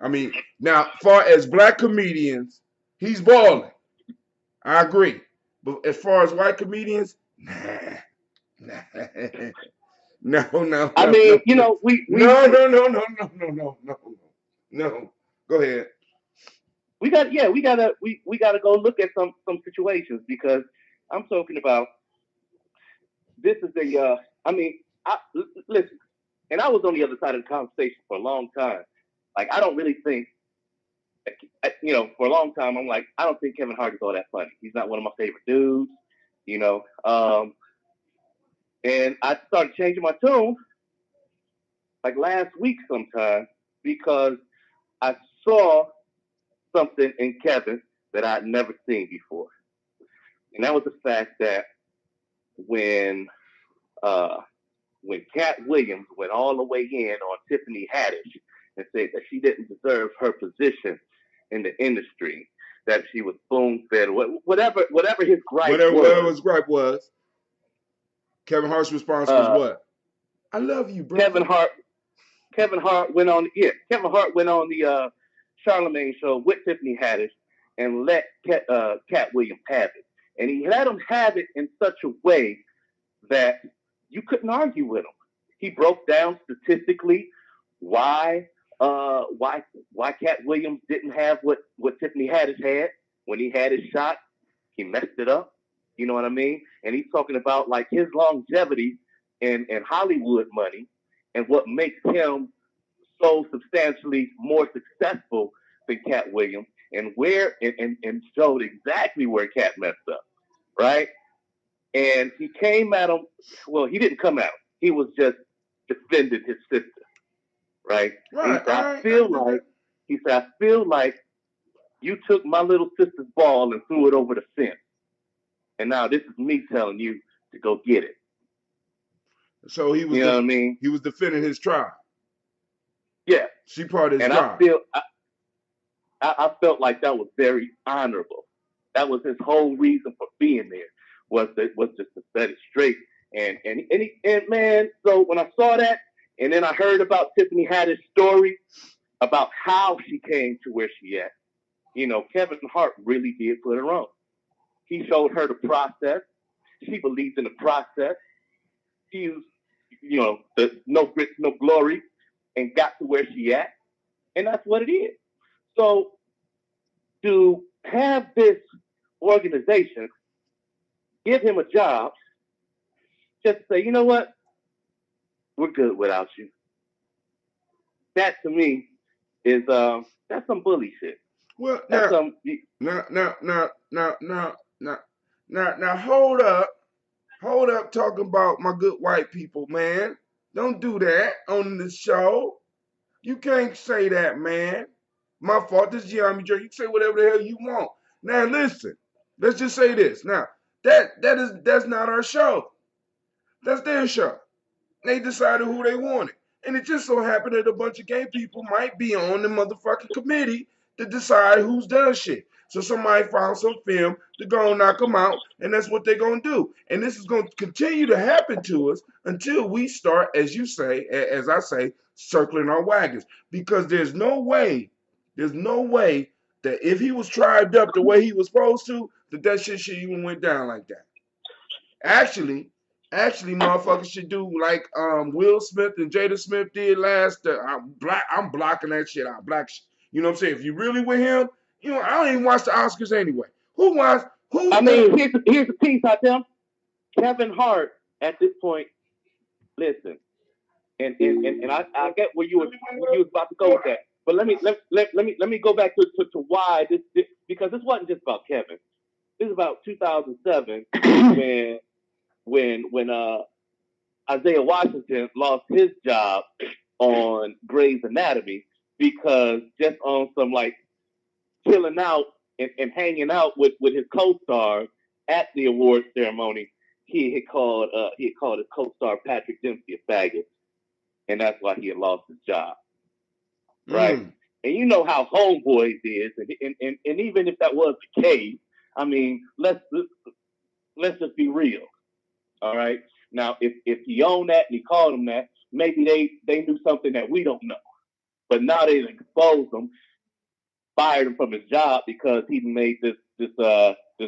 [SPEAKER 1] I mean, now far as black comedians, he's balling. I agree. But as far as white comedians, nah, nah. No, no,
[SPEAKER 3] I
[SPEAKER 1] no,
[SPEAKER 3] mean,
[SPEAKER 1] no, no, no, no, no, no, no, no, no, no, no. Go ahead.
[SPEAKER 3] we gotta go look at some situations because I'm talking about this is a I mean listen, and I was on the other side of the conversation for a long time. Like I don't really think for a long time I'm like I don't think Kevin Hart is all that funny. He's not one of my favorite dudes, you know. And I started changing my tune like last week sometime because I saw something in Kevin that I'd never seen before. And that was the fact that when uh, when Cat Williams went all the way in on Tiffany Haddish and said that she didn't deserve her position in the industry, that she was spoon fed, whatever his gripe
[SPEAKER 1] Whatever
[SPEAKER 3] was.
[SPEAKER 1] his gripe was, Kevin Hart's response was
[SPEAKER 3] Uh,
[SPEAKER 1] what? I love you,
[SPEAKER 3] Kevin
[SPEAKER 1] brother.
[SPEAKER 3] Hart Kevin Hart went on Kevin Hart went on the Charlemagne show with Tiffany Haddish and let Cat Williams have it, and he let him have it in such a way that you couldn't argue with him. He broke down statistically why why Cat Williams didn't have what Tiffany Haddish had when he had his shot. He messed it up. You know what I mean? And he's talking about like his longevity in Hollywood money and what makes him so substantially more successful than Cat Williams and and showed exactly where Cat messed up, right? And he came at him. Well, he didn't come at him. He was just defending his sister, right? And he
[SPEAKER 1] Right,
[SPEAKER 3] said,
[SPEAKER 1] all
[SPEAKER 3] "I
[SPEAKER 1] right, I
[SPEAKER 3] feel
[SPEAKER 1] get
[SPEAKER 3] like,"
[SPEAKER 1] that.
[SPEAKER 3] he said, "I feel like you took my little sister's ball and threw it over the fence, and now this is me telling you to go get it."
[SPEAKER 1] So
[SPEAKER 3] You know what I mean?
[SPEAKER 1] he was defending his tribe.
[SPEAKER 3] Yeah.
[SPEAKER 1] She part of his
[SPEAKER 3] And
[SPEAKER 1] tribe.
[SPEAKER 3] I felt like that was very honorable. That was his whole reason for being there was just to set it straight. And man, so when I saw that, and then I heard about Tiffany Haddish's story about how she came to where she at. Kevin Hart really did put her on. He showed her the process. She believed in the process. She used, the no grits, no glory, and got to where she at. And that's what it is. So to have this organization give him a job, just say, you know what, we're good without you. That to me is that's some bully shit.
[SPEAKER 1] Well,
[SPEAKER 3] That's
[SPEAKER 1] now,
[SPEAKER 3] some
[SPEAKER 1] now, now, now, now, now, now, now, hold up, talking about my good white people, man. Don't do that on the show. You can't say that, man. My fault. This is Gye-Nyame. You can say whatever the hell you want. Now, listen. Let's just say this. Now, that's not our show. That's their show. They decided who they wanted. And it just so happened that a bunch of gay people might be on the motherfucking committee to decide who's done shit. So somebody found some film to go and knock them out, and that's what they're gonna do. And this is gonna continue to happen to us until we start, as you say, as I say, circling our wagons. Because there's no way that if he was tribed up the way he was supposed to, that shit should even went down like that. Actually, motherfuckers should do like Will Smith and Jada Smith did last. I'm blocking that shit out. You know what I'm saying? If you really with him, I don't even watch the Oscars anyway. Who wants?
[SPEAKER 3] I
[SPEAKER 1] Who?
[SPEAKER 3] mean, here's the piece out there. Kevin Hart at this point, listen, and I get where you was about to go with that. But let me go back to why this because this wasn't just about Kevin. This is about 2007 when Isaiah Washington lost his job on Grey's Anatomy because just on some like chilling out and hanging out with his co-stars at the award ceremony, he had called his co-star Patrick Dempsey a faggot, and that's why he had lost his job, right? And you know how homeboys is, and even if that was the case, I mean, let's just be real, all right? Now, if he owned that and he called him that, maybe they knew something that we don't know. But now they exposed him, fired him from his job because he made this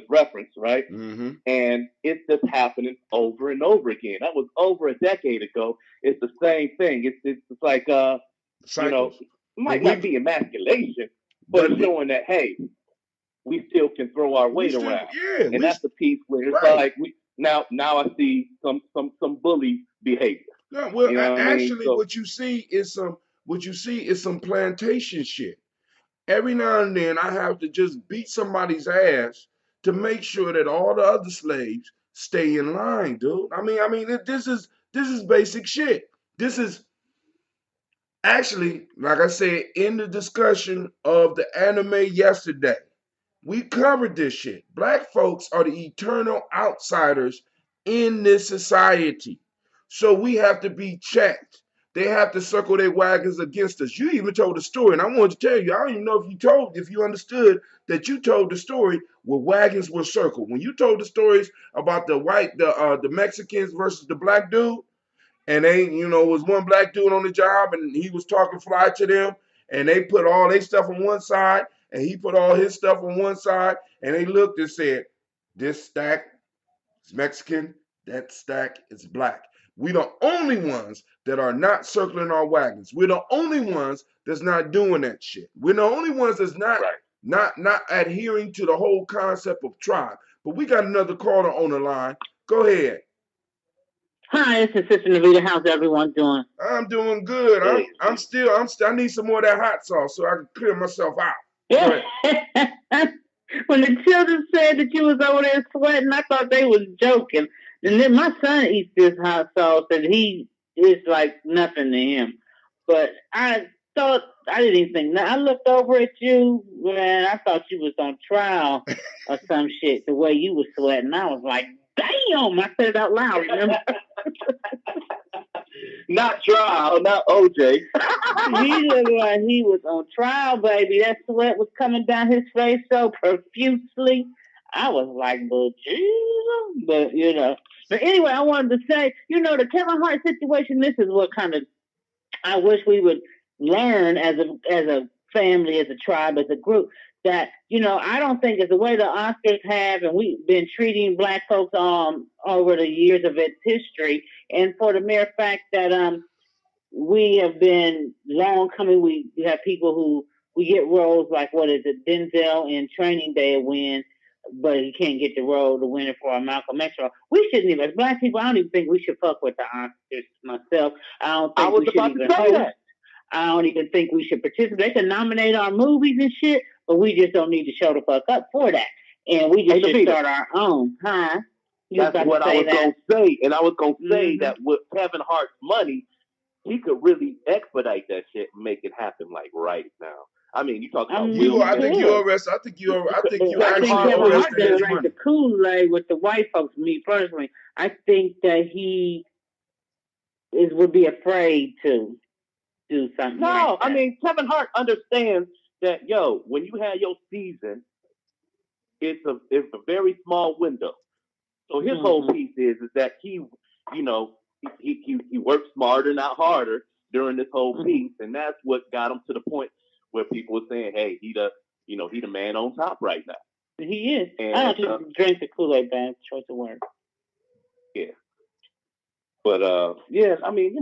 [SPEAKER 3] reference, right? And it's just happening over and over again. That was over a decade ago. It's the same thing. It's like you know, it might not be emasculation, but it's showing that hey, we still can throw our weight around.
[SPEAKER 1] Yeah,
[SPEAKER 3] and that's the piece where it's like now I see some bully behavior.
[SPEAKER 1] No, well,
[SPEAKER 3] you know
[SPEAKER 1] actually,
[SPEAKER 3] so,
[SPEAKER 1] what you see is some plantation shit. Every now and then, I have to just beat somebody's ass to make sure that all the other slaves stay in line, dude. I mean, this is basic shit. This is actually, like I said in the discussion of the anime yesterday. We covered this shit. Black folks are the eternal outsiders in this society. So we have to be checked. They have to circle their wagons against us. You even told a story, and I wanted to tell you, I don't even know if you understood that you told the story where wagons were circled. When you told the stories about the Mexicans versus the black dude, and they, was one black dude on the job, and he was talking fly to them, and they put all their stuff on one side, and he put all his stuff on one side, and they looked and said, this stack is Mexican, that stack is black. We the only ones that are not circling our wagons. We're the only ones that's not doing that shit. We're the only ones that's not adhering to the whole concept of tribe. But we got another caller on the line. Go ahead.
[SPEAKER 4] Hi, this is Sister Navita. How's everyone doing?
[SPEAKER 1] I'm doing good. I need some more of that hot sauce so I can clear myself out.
[SPEAKER 4] When the children said that you was over there sweating, I thought they was joking. And then my son eats this hot sauce and he is like nothing to him. But I thought, I didn't even think, I looked over at you and I thought you was on trial or some shit, the way you was sweating. I was like, damn, I said it out loud, remember?
[SPEAKER 3] Not trial, not OJ.
[SPEAKER 4] He looked like he was on trial, baby. That sweat was coming down his face so profusely. I was like, but Jesus, but But anyway, I wanted to say, the Kevin Hart situation. This is what kind of I wish we would learn as a family, as a tribe, as a group. That I don't think it's the way the Oscars have, and we've been treating black folks over the years of its history, and for the mere fact that we have been long coming. We have people who we get roles like what is it, Denzel in Training Day win, but he can't get the role to win it for a Malcolm X role. We shouldn't even, as black people, I don't even think we should fuck with the Oscars myself. I don't think we should even host. That. I don't even think we should participate. They can nominate our movies and shit, but we just don't need to show the fuck up for that. And we just should start our own, huh?
[SPEAKER 3] That's what I was going to say. And I was going to say that with Kevin Hart's money, he could really expedite that shit and make it happen like right now. I mean, you talk about
[SPEAKER 1] I think you arrested. I think you actually arrested his money.
[SPEAKER 4] The Kool-Aid with the white folks. Me personally, I think that he would be afraid to do something.
[SPEAKER 3] No,
[SPEAKER 4] like that.
[SPEAKER 3] I mean Kevin Hart understands that. When you have your season, it's a very small window. So his whole piece is that he worked smarter, not harder during this whole piece, and that's what got him to the point where people were saying, "Hey, he the man on top right now."
[SPEAKER 4] He is. And, I don't just drink the Kool-Aid, bad choice of words.
[SPEAKER 3] Yeah, but I mean,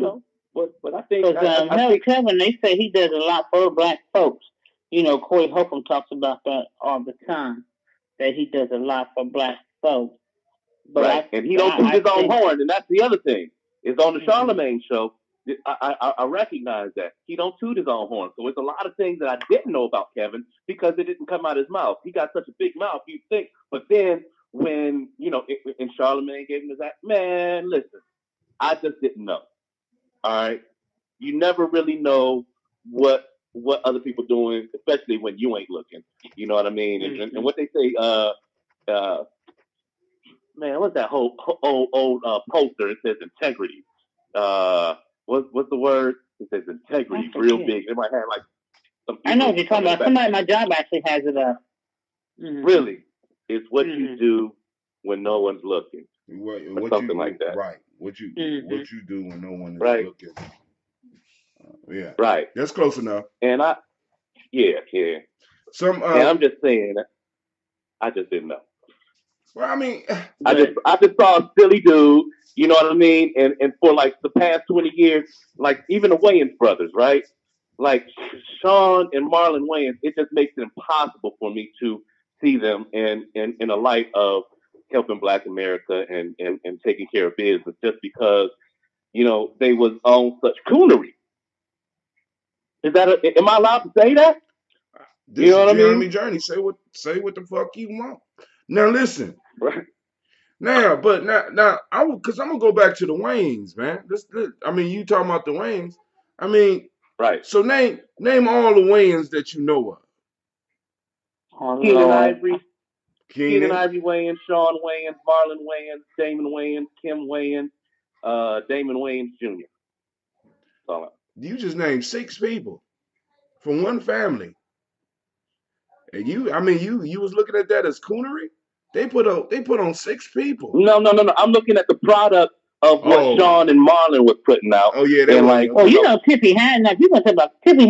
[SPEAKER 3] but I think
[SPEAKER 4] Kevin, they say he does a lot for black folks. Corey Holcomb talks about that all the time. That he does a lot for black folks. But
[SPEAKER 3] right, and he don't toot his own horn, and that's the other thing. It's on the Charlemagne show. I recognize that he don't toot his own horn. So it's a lot of things that I didn't know about Kevin because it didn't come out of his mouth. He got such a big mouth, you think. But then when and Charlemagne gave him his act, man, listen, I just didn't know. All right, you never really know what what other people doing, especially when you ain't looking. You know what I mean? And what they say, man, what's that whole old poster? It says integrity. What's the word? It says integrity, real big. They might have like some.
[SPEAKER 4] I know what you're talking about. Somebody at my job actually has it up.
[SPEAKER 3] Really, it's what you do when no one's looking.
[SPEAKER 1] What
[SPEAKER 3] something
[SPEAKER 1] you,
[SPEAKER 3] like that.
[SPEAKER 1] Right. What you do when no one is looking. Yeah.
[SPEAKER 3] Right.
[SPEAKER 1] That's close enough.
[SPEAKER 3] And yeah.
[SPEAKER 1] And
[SPEAKER 3] I'm just saying, I just didn't know.
[SPEAKER 1] Well, I mean,
[SPEAKER 3] I just saw a silly dude, you know what I mean? And for like the past 20 years, like even the Wayans brothers, right? Like Sean and Marlon Wayans, it just makes it impossible for me to see them in a light of helping Black America and taking care of business just because, you know, they was on such coonery. Am I allowed to say that?
[SPEAKER 1] This you know what I mean? Journey. Say what the fuck you want. Now listen.
[SPEAKER 3] Right.
[SPEAKER 1] Now, I'm gonna go back to the Wayans, man. I mean, you talking about the Wayans? I mean,
[SPEAKER 3] right.
[SPEAKER 1] So name all the Wayans that you know
[SPEAKER 3] of. Keenan Ivory, Wayans, Sean Wayans, Marlon Wayans, Damon Wayans, Kim Wayans, Damon Wayans Jr.
[SPEAKER 1] You just named 6 people from one family, and you was looking at that as coonery. They put on 6 people.
[SPEAKER 3] No. I'm looking at the product of what Sean and Marlon was putting out.
[SPEAKER 1] Oh yeah, they
[SPEAKER 4] were like. Oh, you know, Tiffany Haddish. If you want to talk about Tiffany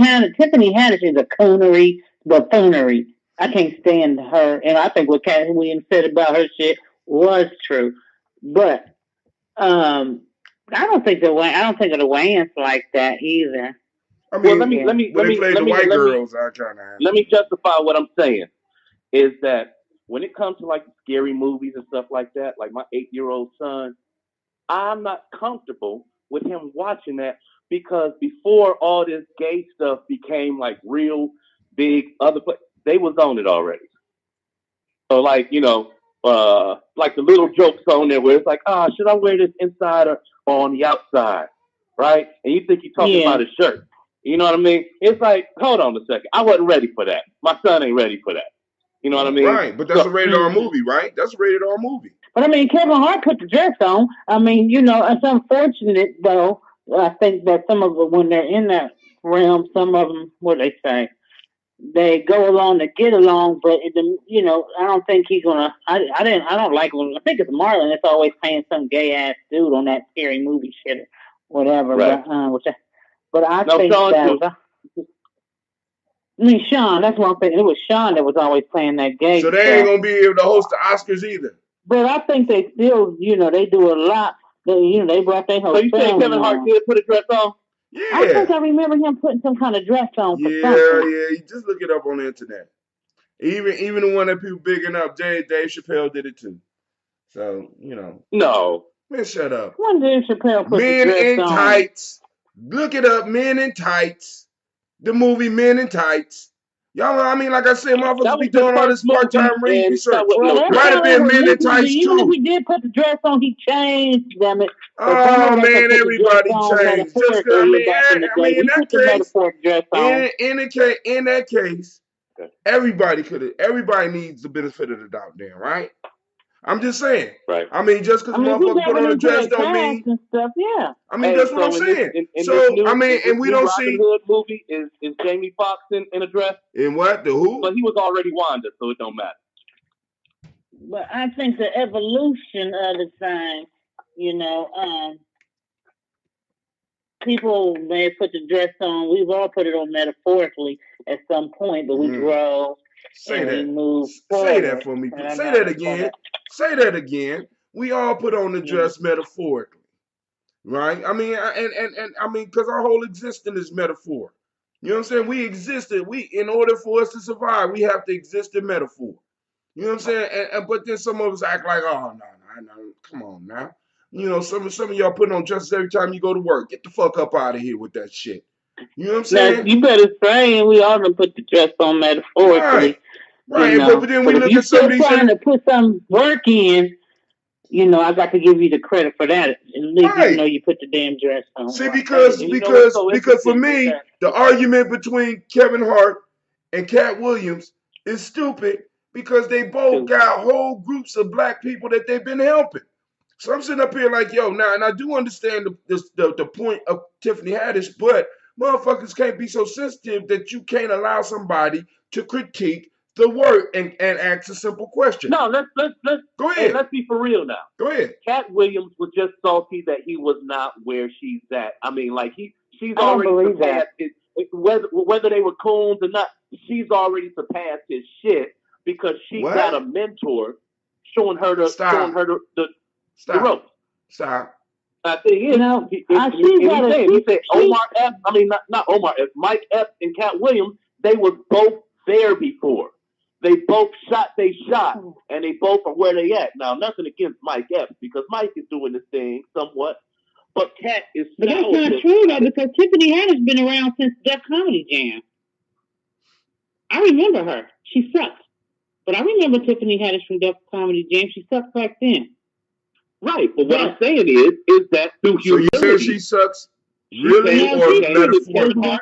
[SPEAKER 4] Haddish is a coonery, buffoonery. I can't stand her, and I think what Kathie Williams said about her shit was true. But I don't think of the Wayans like that either.
[SPEAKER 1] I mean, let me
[SPEAKER 3] justify what I'm saying is that when it comes to like scary movies and stuff like that, like my 8-year-old son, I'm not comfortable with him watching that because before all this gay stuff became like real big, they was on it already. So like, you know, like the little jokes on there where it's like, should I wear this inside or on the outside? Right? And you think he's talking about his shirt. You know what I mean? It's like, hold on a second. I wasn't ready for that. My son ain't ready for that. You know what I mean?
[SPEAKER 1] Right, but that's a rated R movie, right? That's a rated R movie.
[SPEAKER 4] But I mean, Kevin Hart put the dress on. I mean, you know, it's unfortunate though. I think that some of them, when they're in that realm, some of them, what they say, they go along to get along. But you know, I don't think he's gonna. I don't like when I think it's Marlon. It's always playing some gay ass dude on that scary movie shit or whatever.
[SPEAKER 3] Right.
[SPEAKER 4] But I think that. I mean, Sean, that's what I'm saying. It was Sean that was always playing that gay.
[SPEAKER 1] So they ain't gonna be able to host the Oscars either.
[SPEAKER 4] But I think they still, you know, they do a lot. They brought their whole.
[SPEAKER 3] So you say Kevin Hart did put a dress on?
[SPEAKER 1] Yeah.
[SPEAKER 4] I think I remember him putting some kind of dress on.
[SPEAKER 1] Yeah. You just look it up on the internet. Even the one that people bigging up, Dave Chappelle did it too. So you know.
[SPEAKER 3] No.
[SPEAKER 1] Man, shut up.
[SPEAKER 4] When did Chappelle put
[SPEAKER 1] Men
[SPEAKER 4] the dress
[SPEAKER 1] in
[SPEAKER 4] on?
[SPEAKER 1] Tights. Look it up. Men in Tights. The movie Men in Tights. Y'all, I mean, like I said, motherfuckers be doing all this part-time research. Might have been Men in Tights too.
[SPEAKER 4] Even if he did put the dress on, he changed, damn it.
[SPEAKER 1] Oh man, everybody changed. Just I mean, in that case, everybody needs the benefit of the doubt, then, right? I'm just saying.
[SPEAKER 3] Right.
[SPEAKER 1] I mean, just because motherfuckers put on a dress don't mean.
[SPEAKER 4] And stuff, yeah.
[SPEAKER 1] I mean, that's what I'm saying. And we don't see.
[SPEAKER 3] Hood movie is Jamie Foxx in a dress.
[SPEAKER 1] In what? The who?
[SPEAKER 3] But he was already Wanda, so it don't matter.
[SPEAKER 4] But I think the evolution of the time, you know, people may have put the dress on. We've all put it on metaphorically at some point, but we grow.
[SPEAKER 1] Say that.
[SPEAKER 4] We move
[SPEAKER 1] say that for me. Say that again. Say that again. We all put on the dress metaphorically, right? I mean, and I mean, because our whole existence is metaphor. You know what I'm saying? We existed. In order for us to survive, we have to exist in metaphor. You know what I'm saying? But then some of us act like, oh no, come on now. You know, some of y'all putting on dresses every time you go to work. Get the fuck up out of here with that shit. You know what I'm saying?
[SPEAKER 4] Now, you better say we all gonna put the dress on metaphorically.
[SPEAKER 1] Right.
[SPEAKER 4] You know?
[SPEAKER 1] But then we look at
[SPEAKER 4] some of these trying to put some work in. I got to give you the credit for that. At least even though you put the damn dress on.
[SPEAKER 1] See, because for me, the argument between Kevin Hart and Cat Williams is stupid because they both got whole groups of black people that they've been helping. So I'm sitting up here like, yo, now, and I do understand the point of Tiffany Haddish, but motherfuckers can't be so sensitive that you can't allow somebody to critique the work and ask a simple question.
[SPEAKER 3] No, let's
[SPEAKER 1] go ahead.
[SPEAKER 3] Hey, let's be for real now.
[SPEAKER 1] Go ahead.
[SPEAKER 3] Cat Williams was just salty that he was not where she's at. I mean, like she's already surpassed his, whether they were coons or not. She's already surpassed his shit because she got a mentor showing her the ropes.
[SPEAKER 1] Stop.
[SPEAKER 3] I think he said Omar Epps. I mean, not Omar Epps. Mike Epps and Cat Williams. They was both there before. They both shot they shot, and they both are where they at now. Nothing against Mike Epps because Mike is doing this thing somewhat, but Cat is.
[SPEAKER 4] But that's not true though, because Tiffany Haddish been around since Def Comedy Jam. I remember her. She sucks, but I remember Tiffany Haddish from Def Comedy Jam. She sucked back then.
[SPEAKER 3] Right, but what I'm saying is that through humility,
[SPEAKER 1] so you say she sucks really or metaphorically?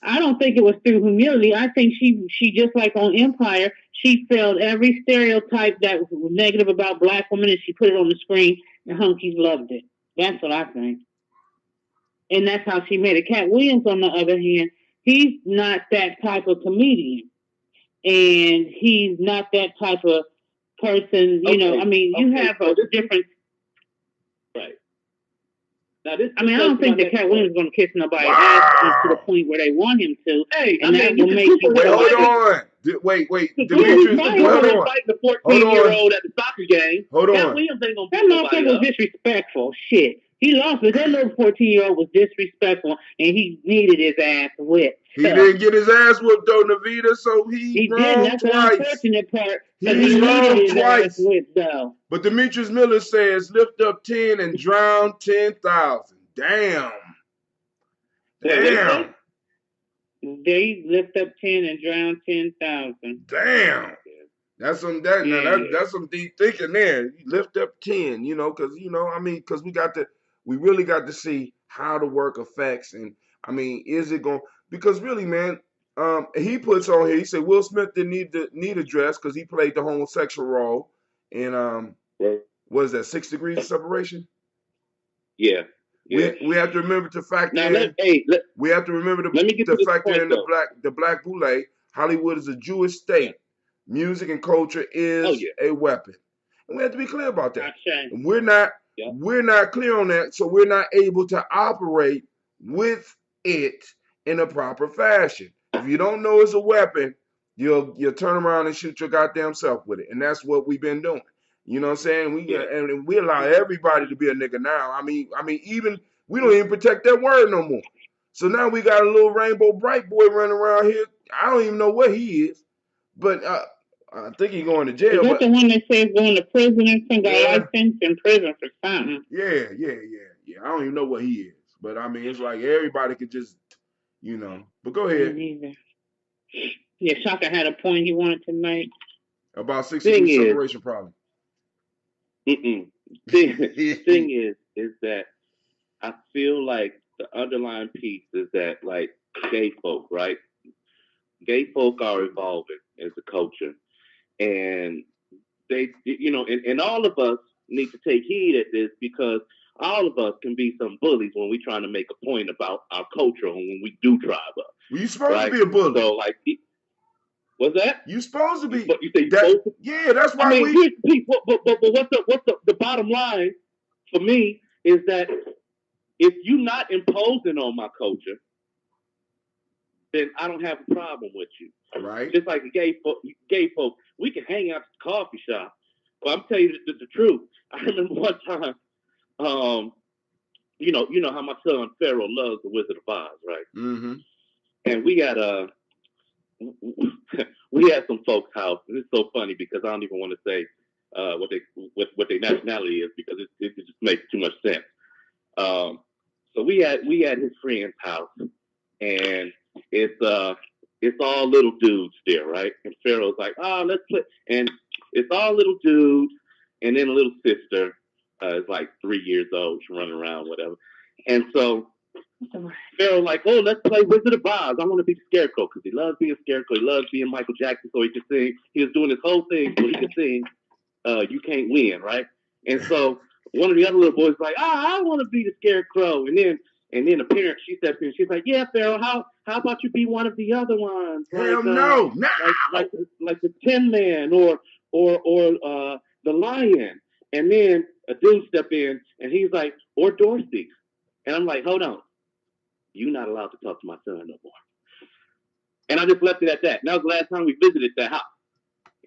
[SPEAKER 4] I don't think it was through humility. I think she just like on Empire, she felt every stereotype that was negative about black women and she put it on the screen and hunkies loved it. That's what I think. And that's how she made it. Cat Williams, on the other hand, he's not that type of comedian. And he's not that type of person, you have a different...
[SPEAKER 3] Right.
[SPEAKER 4] Now I don't think that Cat Williams is going to kiss nobody's ass to the point where they want him to.
[SPEAKER 3] Hey,
[SPEAKER 4] and that will make you...
[SPEAKER 1] Hold on. Wait. Demetrius, hold on.
[SPEAKER 3] The 14-year-old at the soccer game.
[SPEAKER 1] Hold on.
[SPEAKER 3] Cat Williams ain't going to
[SPEAKER 4] That motherfucker was disrespectful. Shit. He lost, but that little 14-year-old was disrespectful, and he needed his ass whipped.
[SPEAKER 1] He didn't get his ass whipped, though, Navita, so he wrong
[SPEAKER 4] That's
[SPEAKER 1] twice.
[SPEAKER 4] The unfortunate part.
[SPEAKER 1] He wrong twice.
[SPEAKER 4] Whipped, though.
[SPEAKER 1] But Demetrius Miller says, lift up 10 and drown 10,000. Damn.
[SPEAKER 4] They lift up 10 and drown 10,000.
[SPEAKER 1] Damn. That's some that's some deep thinking there. You lift up 10, because we really got to see how the work affects, and I mean, is it going? Because really, man, he puts on here. He said Will Smith didn't need a dress because he played the homosexual role in what is that 6 Degrees of Separation?
[SPEAKER 3] Yeah.
[SPEAKER 1] We have to remember to factor in. We have to remember to factor in the black boule. Hollywood is a Jewish state. Music and culture is a weapon, and we have to be clear about that. And we're not clear on that, so we're not able to operate with it in a proper fashion. If you don't know it's a weapon, you'll turn around and shoot your goddamn self with it, and that's what we've been doing. You know what I'm saying? We allow everybody to be a nigga now. I mean, even we don't even protect that word no more. So now we got a little rainbow bright boy running around here. I don't even know what he is, but I think he's going to jail.
[SPEAKER 4] Is that the one that says going to prison or something? Got licensed in prison for something?
[SPEAKER 1] Yeah. I don't even know what he is, but I mean, it's like everybody could just, But go ahead.
[SPEAKER 4] Yeah, Shaka had a point he wanted to make
[SPEAKER 1] about 6 degrees separation, probably.
[SPEAKER 3] The thing is that I feel like the underlying piece is that like gay folk, right? Gay folk are evolving as a culture, and they, and all of us need to take heed at this because all of us can be some bullies when we're trying to make a point about our culture and when we do drive up.
[SPEAKER 1] Well, you supposed to be a bully.
[SPEAKER 3] So like, what's that?
[SPEAKER 1] You supposed to be.
[SPEAKER 3] But you say that,
[SPEAKER 1] yeah, that's why
[SPEAKER 3] But what's the bottom line for me is that if you're not imposing on my culture, then I don't have a problem with you.
[SPEAKER 1] Right.
[SPEAKER 3] Just like gay folk, we can hang out at the coffee shop. But I'm telling you the truth. I remember one time, you know how my son Pharaoh loves the Wizard of Oz, right?
[SPEAKER 1] Mm-hmm.
[SPEAKER 3] And we had some folks' house. And it's so funny because I don't even want to say what their nationality is because it just makes too much sense. So we had his friend's house, and it's all little dudes there, right? And Pharaoh's like, let's play, and it's all little dudes, and then a little sister, It's like 3 years old. She's running around, whatever. And so Pharaoh like, oh, let's play Wizard of Oz. I want to be the Scarecrow because he loves being Scarecrow. He loves being Michael Jackson so he can sing. He was doing this whole thing so he could sing You Can't Win, right? And so one of the other little boys was like, I want to be the Scarecrow. And then the parent, she steps in. She's like, yeah, Pharaoh, how about you be one of the other ones?
[SPEAKER 1] Hell no.
[SPEAKER 3] Like the Tin Man or the Lion. And then a dude step in and he's like, or Dorothy. And I'm like, hold on. You're not allowed to talk to my son no more. And I just left it at that. And that was the last time we visited that house.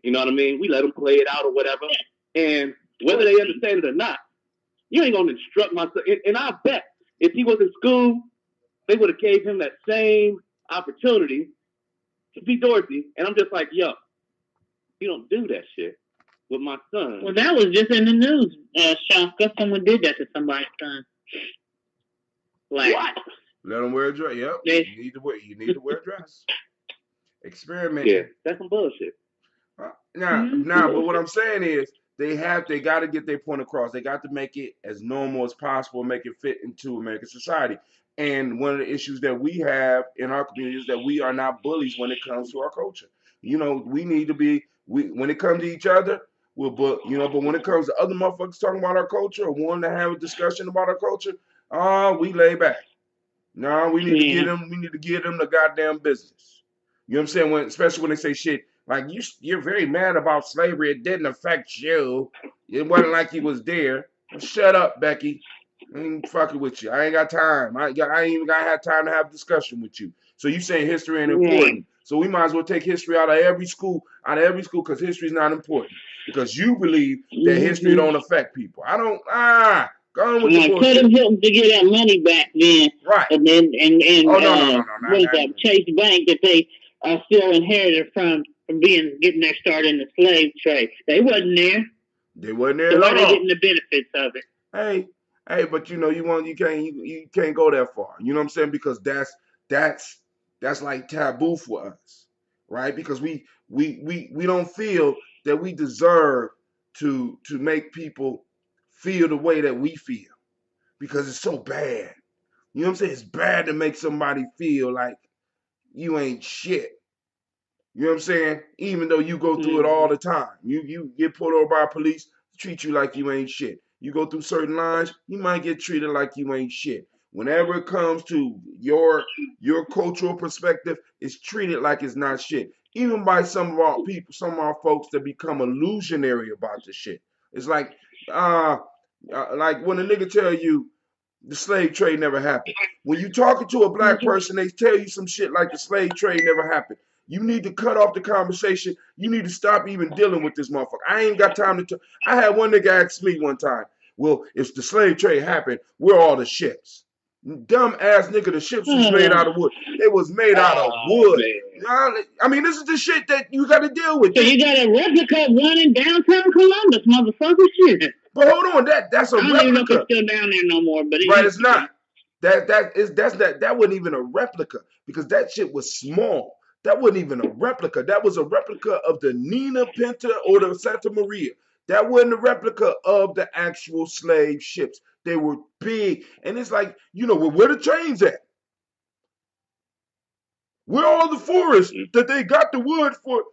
[SPEAKER 3] You know what I mean? We let them play it out or whatever. And whether they understand it or not, you ain't gonna instruct my son. And I bet if he was in school, they would have gave him that same opportunity to be Dorothy. And I'm just like, yo, you don't do that shit with my son.
[SPEAKER 4] Well, that was just in the news, Shaka. Someone did that to somebody's son. Like, what?
[SPEAKER 1] Let them wear a dress. Yep. You need to wear a dress. Experiment.
[SPEAKER 3] Yeah, that's some bullshit.
[SPEAKER 1] But what I'm saying is they got to get their point across. They got to make it as normal as possible, make it fit into American society. And one of the issues that we have in our community is that we are not bullies when it comes to our culture. You know, we need to be. When it comes to each other, but when it comes to other motherfuckers talking about our culture or wanting to have a discussion about our culture, we lay back. No, we need to give them the goddamn business. You know what I'm saying? Especially when they say shit like you're very mad about slavery. It didn't affect you. It wasn't like you was there. Well, shut up, Becky. I ain't fucking with you. I ain't got time. I ain't even got have time to have a discussion with you. So you saying history ain't important. So we might as well take history out of every school because history is not important. Because you believe that history don't affect people. I don't. Go on with the bullshit.
[SPEAKER 4] Could have helped to get that money back then.
[SPEAKER 1] Right.
[SPEAKER 4] And then
[SPEAKER 1] no.
[SPEAKER 4] What is that? Chase Bank that they still inherited from getting their start in the slave trade. They wasn't there.
[SPEAKER 1] They wasn't there.
[SPEAKER 4] So why are they getting the benefits of it?
[SPEAKER 1] Hey, but you can't go that far. You know what I'm saying? Because that's like taboo for us, right? Because we don't feel that we deserve to make people feel the way that we feel because it's so bad. You know what I'm saying? It's bad to make somebody feel like you ain't shit. You know what I'm saying? Even though you go through it all the time. You get pulled over by police, treat you like you ain't shit. You go through certain lines, you might get treated like you ain't shit. Whenever it comes to your cultural perspective, it's treated like it's not shit. Even by some of our people, some of our folks that become illusionary about the shit. It's like when a nigga tell you the slave trade never happened. When you talking to a black person, they tell you some shit like the slave trade never happened. You need to cut off the conversation. You need to stop even dealing with this motherfucker. I ain't got time to talk. I had one nigga ask me one time, well, if the slave trade happened, where are all the ships? Dumb ass nigga, the ships was made out of wood. It was made out of wood. I mean, this is the shit that you got to deal with.
[SPEAKER 4] So you got a replica of one in downtown Columbus, motherfucker. Shit.
[SPEAKER 1] But hold on, that's a replica.
[SPEAKER 4] I don't even know if it's still down there no more, but
[SPEAKER 1] it's not. That wasn't even a replica because that shit was small. That wasn't even a replica. That was a replica of the Nina Pinta or the Santa Maria. That wasn't a replica of the actual slave ships. They were big. And it's like, where the trains at? Where all the forests that they got the wood for?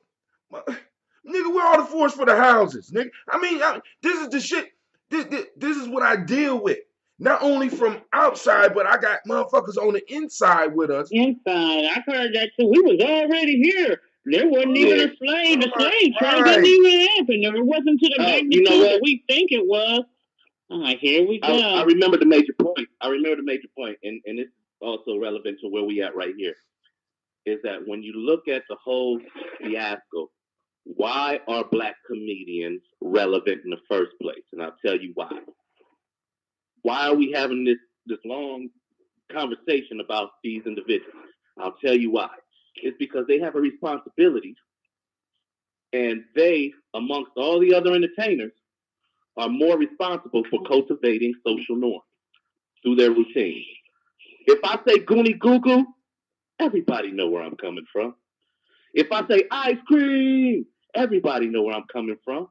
[SPEAKER 1] Nigga, where all the forests for the houses? Nigga, this is the shit. This is what I deal with. Not only from outside, but I got motherfuckers on the inside with us.
[SPEAKER 4] Inside. I've heard that too. We was already here. There wasn't even a slave. The slave trade didn't even happen. It wasn't to the magnitude that we think it was. Here we go.
[SPEAKER 3] I remember the major point. And it's also relevant to where we at right here. Is that when you look at the whole fiasco, why are black comedians relevant in the first place? And I'll tell you why. Why are we having this long conversation about these individuals? I'll tell you why. It's because they have a responsibility, and they, amongst all the other entertainers, are more responsible for cultivating social norms through their routine. If I say Goonie Goo Goo, everybody know where I'm coming from. If I say ice cream, everybody know where I'm coming from.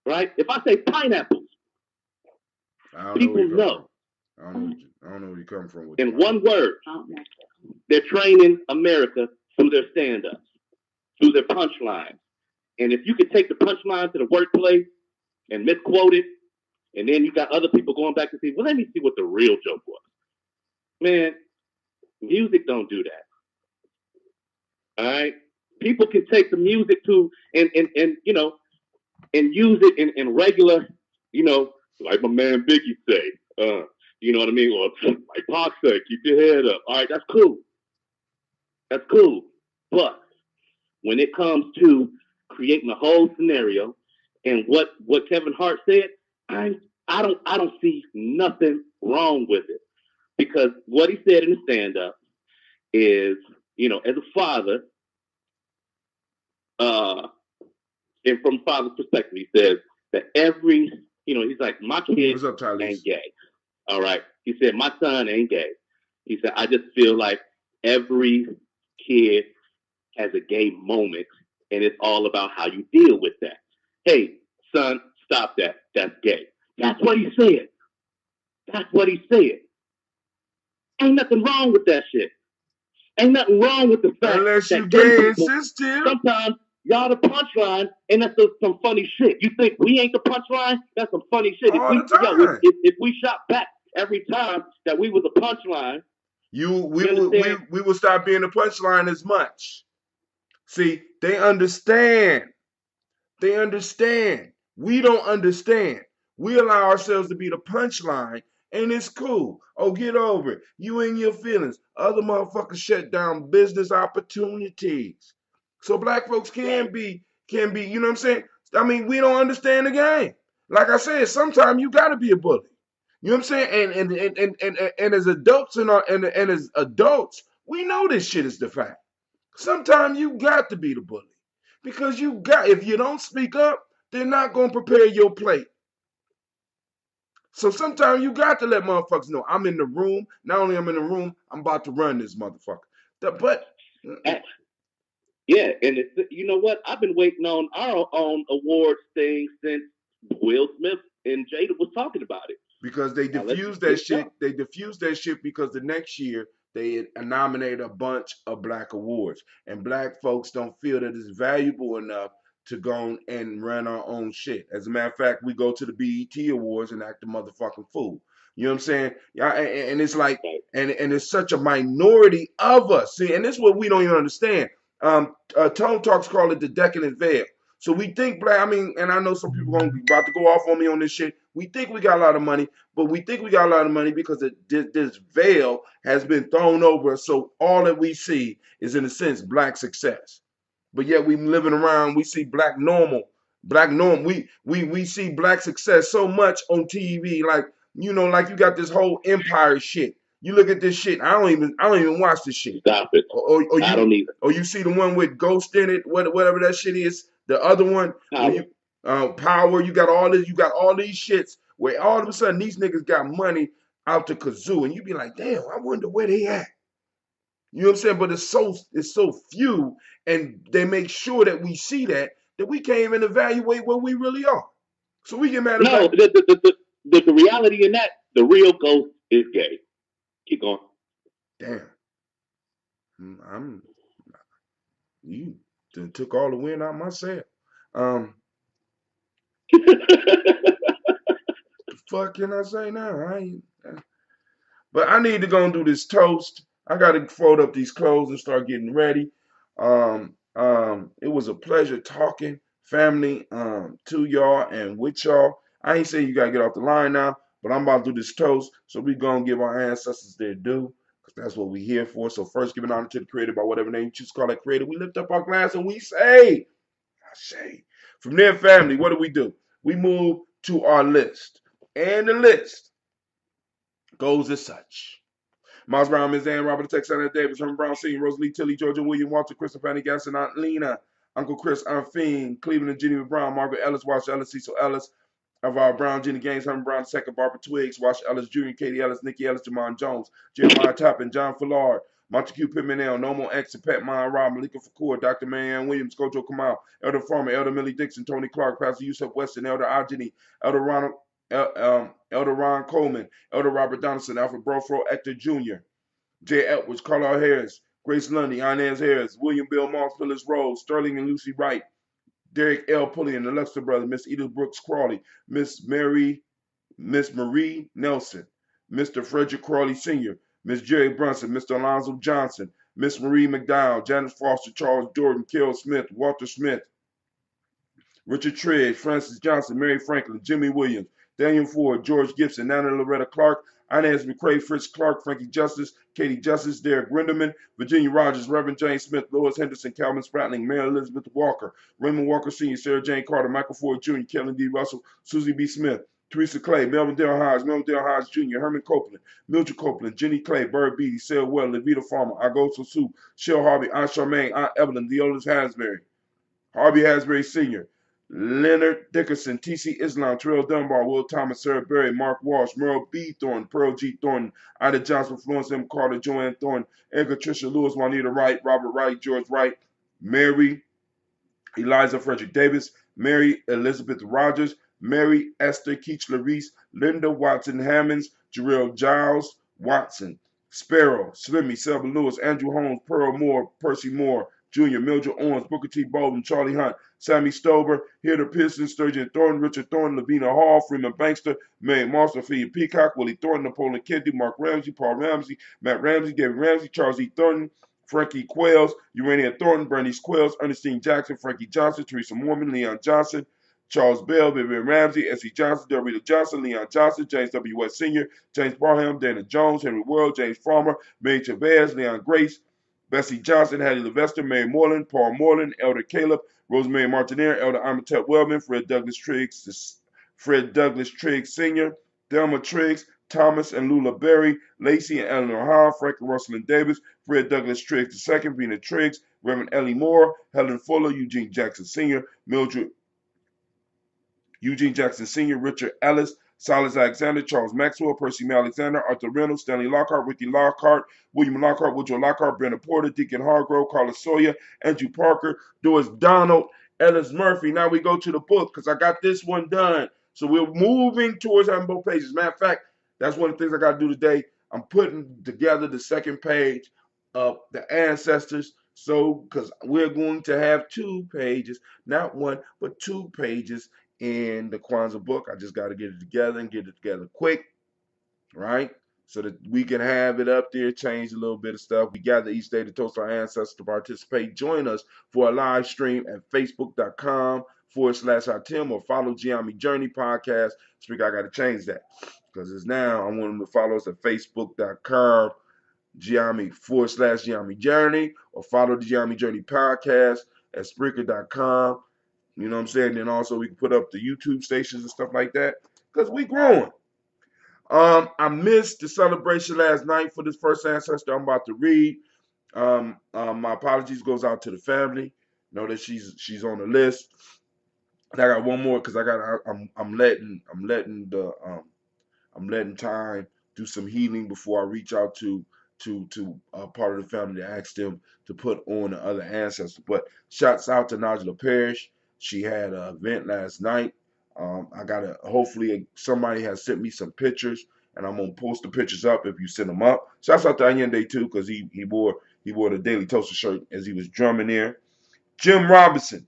[SPEAKER 3] Right? If I say pineapples,
[SPEAKER 1] I don't know where
[SPEAKER 3] People
[SPEAKER 1] you come
[SPEAKER 3] know.
[SPEAKER 1] from. I don't know where you come from with
[SPEAKER 3] In
[SPEAKER 1] all
[SPEAKER 3] one word, they're training America through their stand-ups, through their punchlines. And if you could take the punchline to the workplace and misquote it, and then you got other people going back to see, well, let me see what the real joke was. Man, music don't do that. All right? People can take the music to and and use it in regular, you know, like my man Biggie say, you know what I mean? Or like Pac say, keep your head up. All right, that's cool. That's cool. But when it comes to creating a whole scenario and what Kevin Hart said, I I don't see nothing wrong with it because what he said in the stand up is, as a father, uh, and from father's perspective, he says that he's like, my kid
[SPEAKER 1] What's up,
[SPEAKER 3] ain't
[SPEAKER 1] Tylise?
[SPEAKER 3] gay. All right. He said, my son ain't gay. He said, I just feel like every kid has a gay moment, and it's all about how you deal with that. Hey, son, stop that. That's gay. That's what he said. That's what he said. Ain't nothing wrong with that shit. Ain't nothing wrong with the fact
[SPEAKER 1] Unless you
[SPEAKER 3] that gay
[SPEAKER 1] gay and
[SPEAKER 3] people
[SPEAKER 1] sensitive.
[SPEAKER 3] sometimes y'all the punchline, and that's some funny shit. You think we ain't the punchline? That's some funny shit.
[SPEAKER 1] All the time.
[SPEAKER 3] If we shot back every time that we was a punchline, you understand?
[SPEAKER 1] We will stop being the punchline as much. See, they understand. They understand. We don't understand. We allow ourselves to be the punchline, and it's cool. Oh, get over it. You and your feelings. Other motherfuckers shut down business opportunities. So black folks can be, you know what I'm saying? I mean, we don't understand the game. Like I said, sometimes you gotta be a bully. You know what I'm saying? And as adults and as adults, we know this shit is the fact. Sometimes you got to be the bully. Because if you don't speak up, they're not gonna prepare your plate. So sometimes you got to let motherfuckers know I'm in the room. Not only I'm in the room, I'm about to run this motherfucker. But
[SPEAKER 3] Yeah, and you know what? I've been waiting on our own awards thing since Will Smith and Jada was talking about it.
[SPEAKER 1] because they
[SPEAKER 3] Now let's
[SPEAKER 1] diffused
[SPEAKER 3] get
[SPEAKER 1] that
[SPEAKER 3] it
[SPEAKER 1] shit.
[SPEAKER 3] done.
[SPEAKER 1] They diffused that shit because the next year they nominated a bunch of black awards, and black folks don't feel that it's valuable enough to go and run our own shit. As a matter of fact, we go to the BET Awards and act a motherfucking fool. You know what I'm saying? Yeah, and it's like,
[SPEAKER 3] Right.
[SPEAKER 1] and it's such a minority of us. See, and this is what we don't even understand. Tone Talks call it the decadent veil. So we think black. I mean, and I know some people gonna be about to go off on me on this shit. We think we got a lot of money, but we think we got a lot of money because this veil has been thrown over us. So all that we see is, in a sense, black success. But yet we living around, we see black normal, black norm. We see black success so much on TV, like like you got this whole empire shit. You look at this shit. I don't even watch this shit.
[SPEAKER 3] Stop it.
[SPEAKER 1] Or
[SPEAKER 3] I
[SPEAKER 1] you
[SPEAKER 3] don't either.
[SPEAKER 1] or you see the one with Ghost in it, whatever that shit is. The other one where
[SPEAKER 3] Power.
[SPEAKER 1] you Power. You got all this. You got all these shits where all of a sudden these niggas got money out the kazoo, and you be like, damn, I wonder where they at. You know what I'm saying? But it's so few, and they make sure that we see that we can't even evaluate where we really are. So we get mad
[SPEAKER 3] No,
[SPEAKER 1] about.
[SPEAKER 3] the reality in that, the real ghost is gay. Keep going.
[SPEAKER 1] Damn, I'm you done took all the wind out my sail. Um, the fuck can I say now? I ain't. But I need to go and do this toast. I got to fold up these clothes and start getting ready. It was a pleasure talking family to y'all and with y'all. I ain't saying you gotta get off the line now, but I'm about to do this toast. So we gonna give our ancestors their due, because that's what we here for. So first, giving honor to the Creator by whatever name you choose to call that Creator. We lift up our glass and we say, I say. From there, family, what do? We move to our list, and the list goes as such. Miles Brown, Ms. Ann, Robert Tex, Anna Davis, Herman Brown Sr., Rosalie Tilly, Georgia William, Walter, Christopher Fanny Gasson, Aunt Lena, Uncle Chris, Aunt Fiend, Cleveland and Geneva Brown, Margaret Ellis, Wash Ellis, Cecil Ellis, Alvaro Brown, Jenny Gaines, Herman Brown II, Barbara Twiggs, Wash Ellis Jr., Katie Ellis, Nikki Ellis, Jamon Jones, Jeremiah Toppin, John Fillard, Montague Pittman L, Nomo X, Pat Mon Rob, Malika Fakur, Dr. Marianne Williams, Kojo Kamal, Elder Farmer, Elder Millie Dixon, Tony Clark, Pastor Yusuf Weston, Elder Ajani, Elder Ronald, Elder Ron Coleman, Elder Robert Donaldson, Alfred Brofro, Hector Jr., J. Edwards, Carlisle Harris, Grace Lundy, Inez Harris, William Bill Moss, Phyllis Rose, Sterling and Lucy Wright, Derek L. Pulliam, the Lester brothers, Miss Edith Brooks Crawley, Miss Marie Nelson, Mr. Frederick Crawley Sr., Miss Jerry Brunson, Mr. Alonzo Johnson, Miss Marie McDowell, Janice Foster, Charles Jordan, Carol Smith, Walter Smith, Richard Trigg, Francis Johnson, Mary Franklin, Jimmy Williams, Daniel Ford, George Gibson, Nana Loretta Clark, Inez McCrae, Fritz Clark, Frankie Justice, Katie Justice, Derek Grinderman, Virginia Rogers, Reverend James Smith, Lois Henderson, Calvin Spratling, Mary Elizabeth Walker, Raymond Walker Sr., Sarah Jane Carter, Michael Ford Jr., Kellen D. Russell, Susie B. Smith, Teresa Clay, Melvin Dale Hodge Jr., Herman Copeland, Mildred Copeland, Jenny Clay, Bird Beatty, Sarah Well, Levita Farmer, Agosto Sue, Shell Harvey, Aunt Charmaine, Aunt Evelyn, Deolis Hansberry, Harvey Hasbury Sr., Leonard Dickerson, T.C. Islam, Terrell Dunbar, Will Thomas, Sarah Berry, Mark Walsh, Merle B. Thornton, Pearl G. Thornton, Ida Johnson, Florence M. Carter, Joanne Thornton, Edgar Tricia Lewis, Juanita Wright, Robert Wright, George Wright, Mary Eliza Frederick Davis, Mary Elizabeth Rogers, Mary Esther Keach Larice, Linda Watson Hammonds, Jarrell Giles Watson, Sparrow, Slimmy, Selva Lewis, Andrew Holmes, Pearl Moore, Percy Moore, Jr., Mildred Owens, Booker T. Bolden, Charlie Hunt, Sammy Stover, Hilda Pearson, Sturgeon Thornton, Richard Thornton, Lavina Hall, Freeman Bankster, Mary Moss, Ophelia Peacock, Willie Thornton, Napoleon Kennedy, Mark Ramsey, Paul Ramsey, Matt Ramsey, David Ramsey, Charles E. Thornton, Frankie Quails, Urania Thornton, Bernice Quails, Ernestine Jackson, Frankie Johnson, Teresa Mormon, Leon Johnson, Charles Bell, Vivian Ramsey, S.E. Johnson, Delrita Johnson, Leon Johnson, James W. West Sr., James Barham, Dana Jones, Henry World, James Farmer, Mary Chavez, Leon Grace, Bessie Johnson, Hattie Levester, Mary Moreland, Paul Moreland, Elder Caleb, Rosemary Martinier, Elder Amatep Wellman, Fred Douglas Triggs Sr., Delma Triggs, Thomas and Lula Berry, Lacey and Eleanor Howe, Frank and Russell Davis, Fred Douglas Triggs II, Vina Triggs, Reverend Ellie Moore, Helen Fuller, Eugene Jackson Sr., Mildred Eugene Jackson Sr., Richard Ellis, Silas Alexander, Charles Maxwell, Percy May Alexander, Arthur Reynolds, Stanley Lockhart, Ricky Lockhart, William Lockhart, Woodrow Lockhart, Brandon Porter, Deacon Hargrove, Carlos Sawyer, Andrew Parker, Doris Donald, Ellis Murphy. Now we go to the book because I got this one done. So we're moving towards having both pages. Matter of fact, that's one of the things I got to do today. I'm putting together the second page of the ancestors. So, because we're going to have 2 pages, not 1, but 2 pages in the Kwanzaa book. I just got to get it together and get it together quick, right? So that we can have it up there, change a little bit of stuff. We gather each day to toast our ancestors to participate. Join us for a live stream at facebook.com/Tim or follow Gye-Nyame Journey podcast. Speak, I got to change that because it's now, I want them to follow us at facebook.com Gye-Nyame Journey or follow the Gye-Nyame Journey podcast at Spreaker.com. You know what I'm saying? Then also we can put up the YouTube stations and stuff like that because we growing. I missed the celebration last night for this first ancestor I'm about to read. My apologies goes out to the family. Know that she's on the list. And I got one more because I'm letting time do some healing before I reach out to part of the family to ask them to put on the other ancestor. But shouts out to Najla Parrish. She had an event last night. Hopefully somebody has sent me some pictures, and I'm gonna post the pictures up if you send them up. Shouts out to Anyende too, because he wore the Daily Toaster shirt as he was drumming there. Jim Robinson.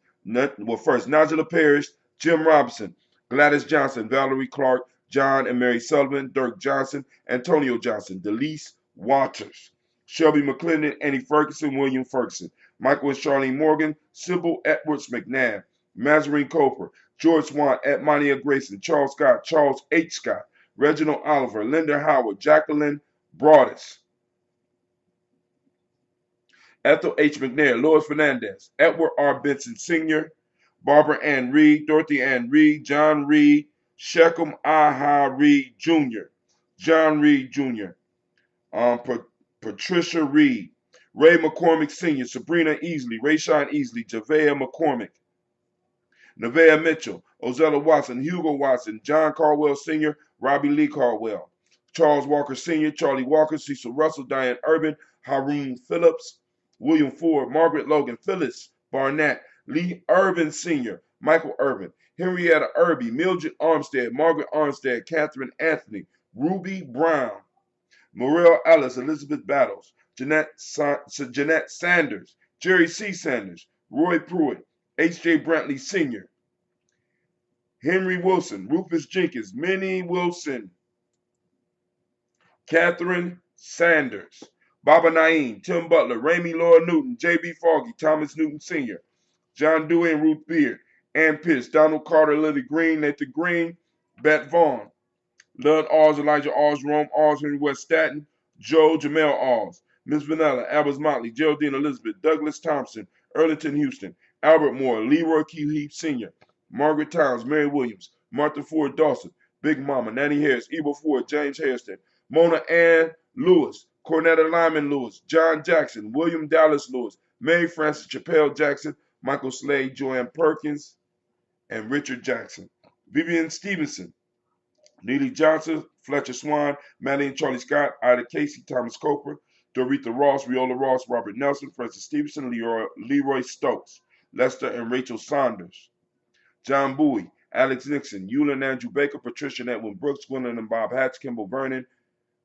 [SPEAKER 1] First Najla Parrish, Jim Robinson, Gladys Johnson, Valerie Clark, John and Mary Sullivan, Dirk Johnson, Antonio Johnson, Delise Waters, Shelby McClendon, Annie Ferguson, William Ferguson, Michael and Charlene Morgan, Sybil Edwards McNabb, Mazarine Coper, George Swan, Edmonia Grayson, Charles Scott, Charles H. Scott, Reginald Oliver, Linda Howard, Jacqueline Broadus, Ethel H. McNair, Lois Fernandez, Edward R. Benson Sr., Barbara Ann Reed, Dorothy Ann Reed, John Reed, Shechem Aha Reed Jr., John Reed Jr., Patricia Reed, Ray McCormick Sr., Sabrina Easley, Rayshawn Easley, Javea McCormick, Nevaeh Mitchell, Ozella Watson, Hugo Watson, John Caldwell Sr., Robbie Lee Caldwell, Charles Walker Sr., Charlie Walker, Cecil Russell, Diane Urban, Haroon Phillips, William Ford, Margaret Logan, Phyllis Barnett, Lee Irvin Sr., Michael Irvin, Henrietta Irby, Mildred Armstead, Margaret Armstead, Catherine Anthony, Ruby Brown, Morel Ellis, Elizabeth Battles, Jeanette Sanders, Jerry C. Sanders, Roy Pruitt, H.J. Brantley Sr., Henry Wilson, Rufus Jenkins, Minnie Wilson, Catherine Sanders, Baba Naeem, Tim Butler, Ramey Laura Newton, J.B. Foggy, Thomas Newton Sr., John Dewey and Ruth Beard, Ann Pitts, Donald Carter, Lily Green, Nathan Green, Beth Vaughn, Lud Oz, Elijah Oz, Rome Oz, Henry West Staten, Joe Jamel Oz, Miss Vanilla, Albert Motley, Geraldine Elizabeth, Douglas Thompson, Erlington Houston, Albert Moore, Leroy Q. Heath Sr., Margaret Towns, Mary Williams, Martha Ford Dawson, Big Mama, Nanny Harris, Ebo Ford, James Hairston, Mona Ann Lewis, Cornetta Lyman Lewis, John Jackson, William Dallas Lewis, Mary Frances Chappelle Jackson, Michael Slade, Joanne Perkins, and Richard Jackson. Vivian Stevenson, Neely Johnson, Fletcher Swan, Madeline Charlie Scott, Ida Casey, Thomas Coper, Doretha Ross, Viola Ross, Robert Nelson, Francis Stevenson, Leroy Stokes, Lester and Rachel Saunders, John Bowie, Alex Nixon, Eula and Andrew Baker, Patricia and Edwin Brooks, Gwendolyn and Bob Hatch, Kimball Vernon,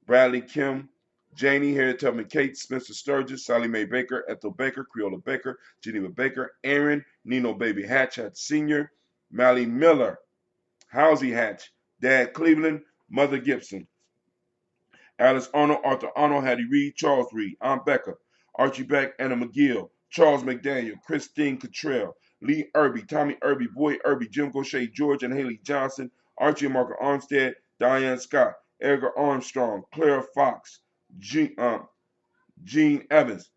[SPEAKER 1] Bradley Kim, Janie, Harriet Tubman Kate, Spencer Sturgis, Sally Mae Baker, Ethel Baker, Creola Baker, Geneva Baker, Aaron, Nino Baby Hatch, Hatch Sr., Mally Miller, Housie Hatch, Dad Cleveland, Mother Gibson, Alice Arnold, Arthur Arnold, Hattie Reed, Charles Reed, Aunt Becca, Archie Beck, Anna McGill, Charles McDaniel, Christine Cottrell, Lee Irby, Tommy Irby, Boy Irby, Jim Gaucher, George and Haley Johnson, Archie and Margaret Armstead, Diane Scott, Edgar Armstrong, Clara Fox, Gene Evans,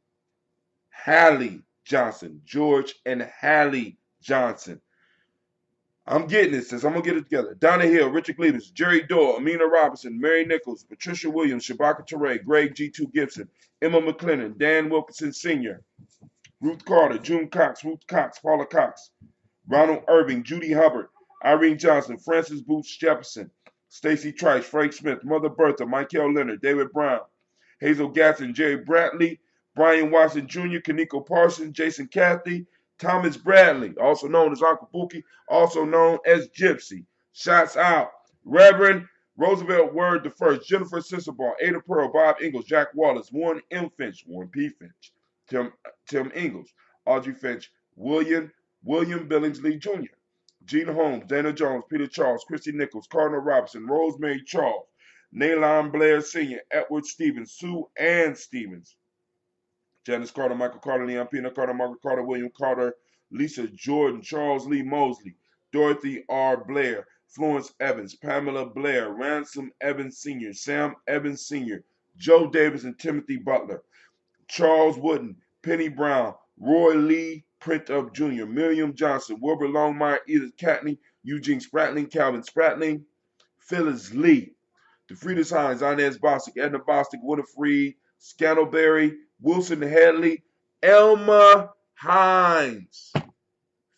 [SPEAKER 1] Hallie Johnson, George and Hallie Johnson. I'm getting this, sis. I'm going to get it together. Donna Hill, Richard Cleavers, Jerry Doyle, Amina Robinson, Mary Nichols, Patricia Williams, Shabaka Teray, Greg G2 Gibson, Emma McClennan, Dan Wilkinson Sr., Ruth Carter, June Cox, Ruth Cox, Paula Cox, Ronald Irving, Judy Hubbard, Irene Johnson, Francis Booth Jefferson, Stacy Trice, Frank Smith, Mother Bertha, Michael Leonard, David Brown, Hazel Gatson, Jerry Bradley, Brian Watson Jr., Kaniko Parsons, Jason Cathy, Thomas Bradley, also known as Uncle Bookie, also known as Gypsy. Shots out. Reverend Roosevelt Word the First, Jennifer Sisselbaugh, Ada Pearl, Bob Ingalls, Jack Wallace, Warren M. Finch, Warren P. Finch, Tim Ingalls, Audrey Finch, William Billingsley Jr., Gene Holmes, Dana Jones, Peter Charles, Christy Nichols, Cardinal Robinson, Rosemary Charles, Nalon Blair Sr., Edward Stevens, Sue Ann Stevens, Janice Carter, Michael Carter, Leon Pena Carter, Margaret Carter, William Carter, Lisa Jordan, Charles Lee Mosley, Dorothy R. Blair, Florence Evans, Pamela Blair, Ransom Evans Sr., Sam Evans Sr., Joe Davis and Timothy Butler, Charles Wooden, Penny Brown, Roy Lee Printup Jr., Miriam Johnson, Wilbur Longmire, Edith Catney, Eugene Spratling, Calvin Spratling, Phyllis Lee, DeFridas Hines, Inez Bostic, Edna Bostic, Winifred Scantleberry, Wilson Hadley, Elma Hines.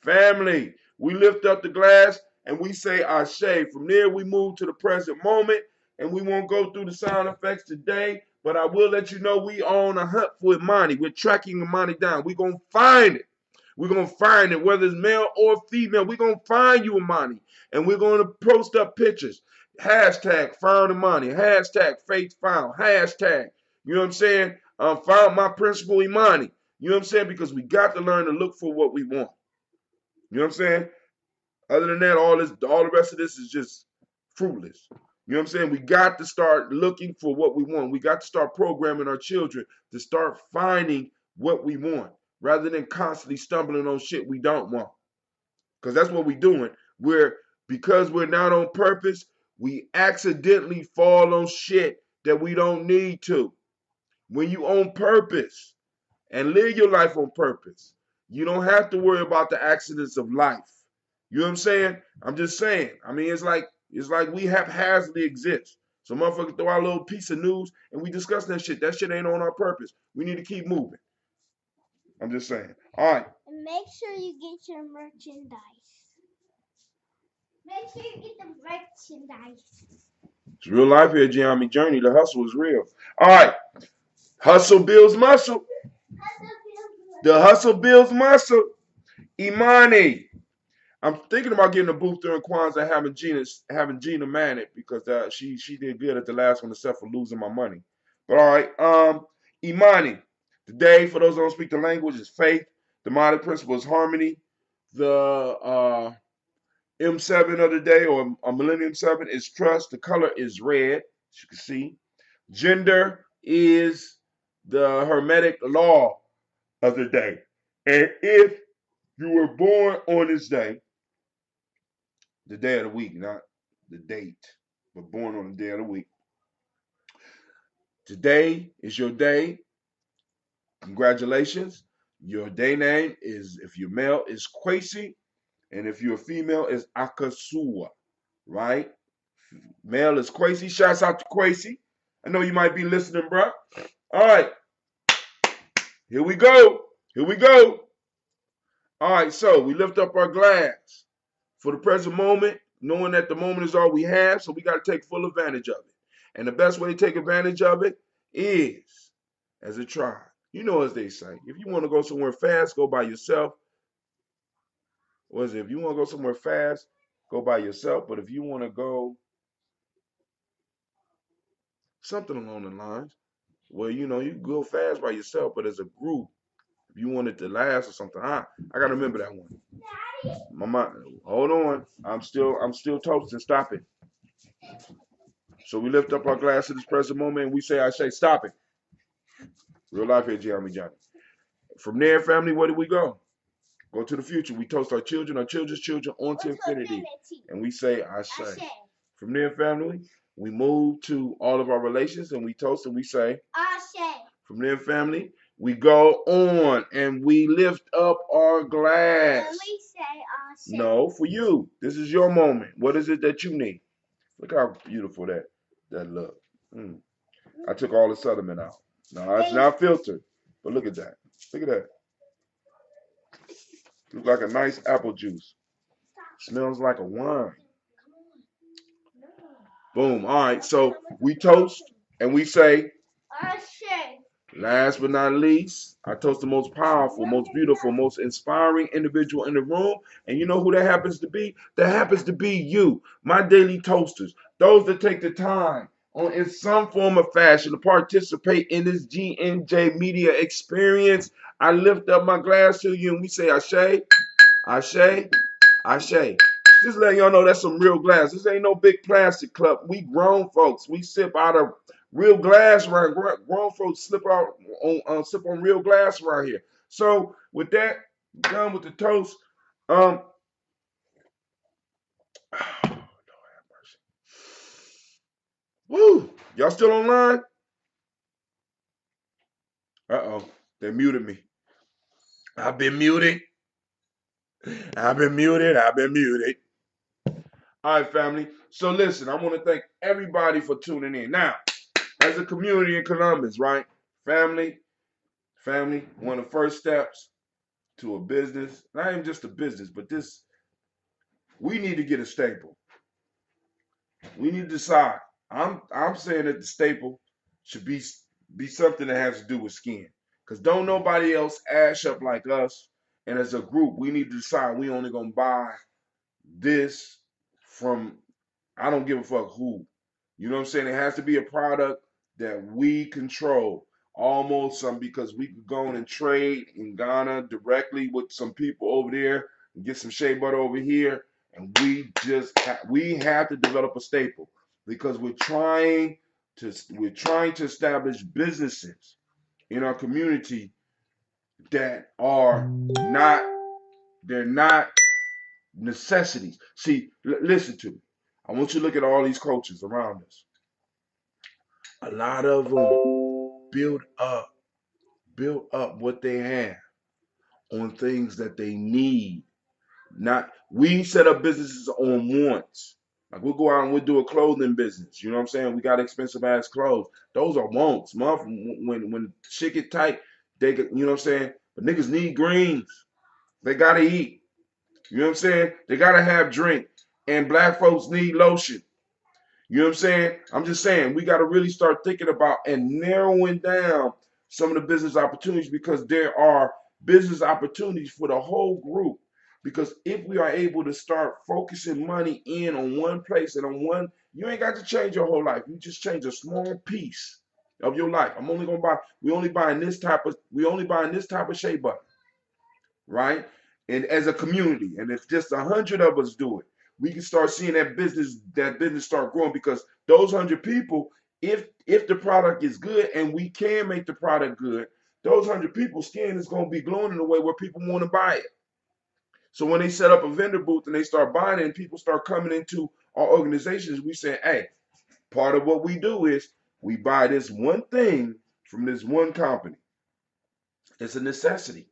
[SPEAKER 1] Family, we lift up the glass and we say Ashe. From there, we move to the present moment, and we won't go through the sound effects today, but I will let you know we on a hunt for Imani. We're tracking Imani down. We're going to find it. We're going to find it, whether it's male or female. We're going to find you, Imani, and we're going to post up pictures. Hashtag found Imani. Hashtag faith found. Hashtag, you know what I'm saying? Found my principal Imani. You know what I'm saying? Because we got to learn to look for what we want. You know what I'm saying? Other than that, all the rest of this is just fruitless. You know what I'm saying? We got to start looking for what we want. We got to start programming our children to start finding what we want rather than constantly stumbling on shit we don't want. Because that's what we're doing. Because we're not on purpose, we accidentally fall on shit that we don't need to. When you on purpose and live your life on purpose, you don't have to worry about the accidents of life. You know what I'm saying? I'm just saying. I mean, it's like we haphazardly exist. So motherfuckers throw out a little piece of news and we discuss that shit. That shit ain't on our purpose. We need to keep moving. I'm just saying. All right.
[SPEAKER 5] And make sure you get your merchandise. Make sure you get the merchandise.
[SPEAKER 1] It's real life here, Gye-Nyame Journey. The hustle is real. All right. Hustle builds muscle. The hustle builds muscle. Imani, I'm thinking about getting a booth during Kwanzaa, having Gina man it because she did good at the last one except for losing my money. But all right, Imani. Today, for those who don't speak the language, is faith. The demonic principle is harmony. The M7 of the day, or a Millennium 7, is trust. The color is red, as you can see. Gender is the Hermetic law of the day. And if you were born on this day, the day of the week, not the date, but born on the day of the week. Today is your day. Congratulations. Your day name is, if you're male, is Kwesi, and if you're a female, is Akasua, right? Male is Kwesi. Shouts out to Kwesi. I know you might be listening, bro. All right. Here we go. Here we go. All right, so we lift up our glass for the present moment, knowing that the moment is all we have, so we got to take full advantage of it. And the best way to take advantage of it is as a tribe. You know, as they say, if you want to go somewhere fast, go by yourself. What is it? If you want to go somewhere fast, go by yourself. But if you want to go something along the lines, well, you know, you can go fast by yourself, but as a group, if you want it to last or something, I gotta remember that one. My mind, hold on. I'm still toasting. Stop it. So we lift up our glass to this present moment and we say, I say, stop it. Real life here, Gye-Nyame. From there, family, where do we go? Go to the future. We toast our children's children onto infinity. And we say, I say. From there, family, we move to all of our relations and we toast and we say, I say. From there, family, we go on and we lift up our glass. And we say, I say. No, for you. This is your moment. What is it that you need? Look how beautiful that look. I took all the sediment out. No, it's not filtered. But look at that. Look at that. Looks like a nice apple juice. Smells like a wine. Boom. All right. So we toast and we say, last but not least, I toast the most powerful, most beautiful, most inspiring individual in the room. And you know who that happens to be? That happens to be you, my daily toasters. Those that take the time in some form of fashion to participate in this GNJ media experience. I lift up my glass to you and we say, Ashe, Ashe, Ashe. Just letting y'all know that's some real glass. This ain't no big plastic cup. We grown folks. We sip out of real glass right. Grown folks sip on real glass right here. So with that, done with the toast. Lord have mercy. Woo! Y'all still online? Uh-oh. They muted me. I've been muted. I've been muted. All right, family. So listen, I want to thank everybody for tuning in. Now, as a community in Columbus, right? Family, one of the first steps to a business, not even just a business, but this, we need to get a staple. We need to decide. I'm saying that the staple should be something that has to do with skin. Because don't nobody else ash up like us. And as a group, we need to decide we only gonna buy this from, I don't give a fuck who. You know what I'm saying? It has to be a product that we control. Almost some, because we could go in and trade in Ghana directly with some people over there and get some shea butter over here. And we have to develop a staple because we're trying to establish businesses in our community that are not, they're not necessities. See, listen to me. I want you to look at all these cultures around us. A lot of them build up what they have on things that they need. Not, we set up businesses on wants. Like we'll go out and we'll do a clothing business. You know what I'm saying? We got expensive ass clothes. Those are wants. When shit get tight, they get, you know what I'm saying? But niggas need greens. They gotta eat. You know what I'm saying? They gotta have drink. And black folks need lotion. You know what I'm saying? I'm just saying we gotta really start thinking about and narrowing down some of the business opportunities because there are business opportunities for the whole group. Because if we are able to start focusing money in on one place and on one, you ain't got to change your whole life. You just change a small piece of your life. I'm only gonna buy. We only buying this type of shea butter, right? And as a community, and if just 100 of us do it, we can start seeing that business start growing because those 100 people, if the product is good and we can make the product good, those 100 people's skin is gonna be glowing in a way where people want to buy it. So when they set up a vendor booth and they start buying it and people start coming into our organizations, we say, hey, part of what we do is we buy this one thing from this one company. It's a necessity,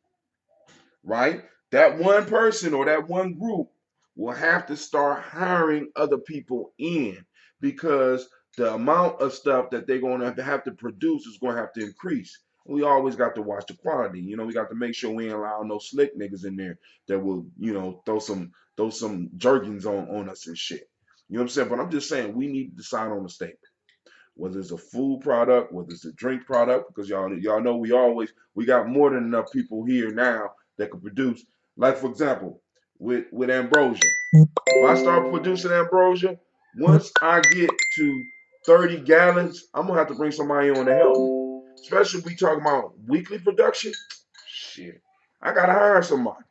[SPEAKER 1] right? That one person or that one group will have to start hiring other people in because the amount of stuff that they're going to have to produce is going to have to increase. We always got to watch the quality. We got to make sure we ain't allow no slick niggas in there that will, throw some jerkins on us and shit. You know what I'm saying? But I'm just saying we need to decide on a statement, whether it's a food product, whether it's a drink product, because y'all know we got more than enough people here now that can produce. Like for example, with ambrosia. If I start producing ambrosia, once I get to 30 gallons, I'm gonna have to bring somebody on to help me. Especially if we talking about weekly production. Shit. I gotta hire somebody.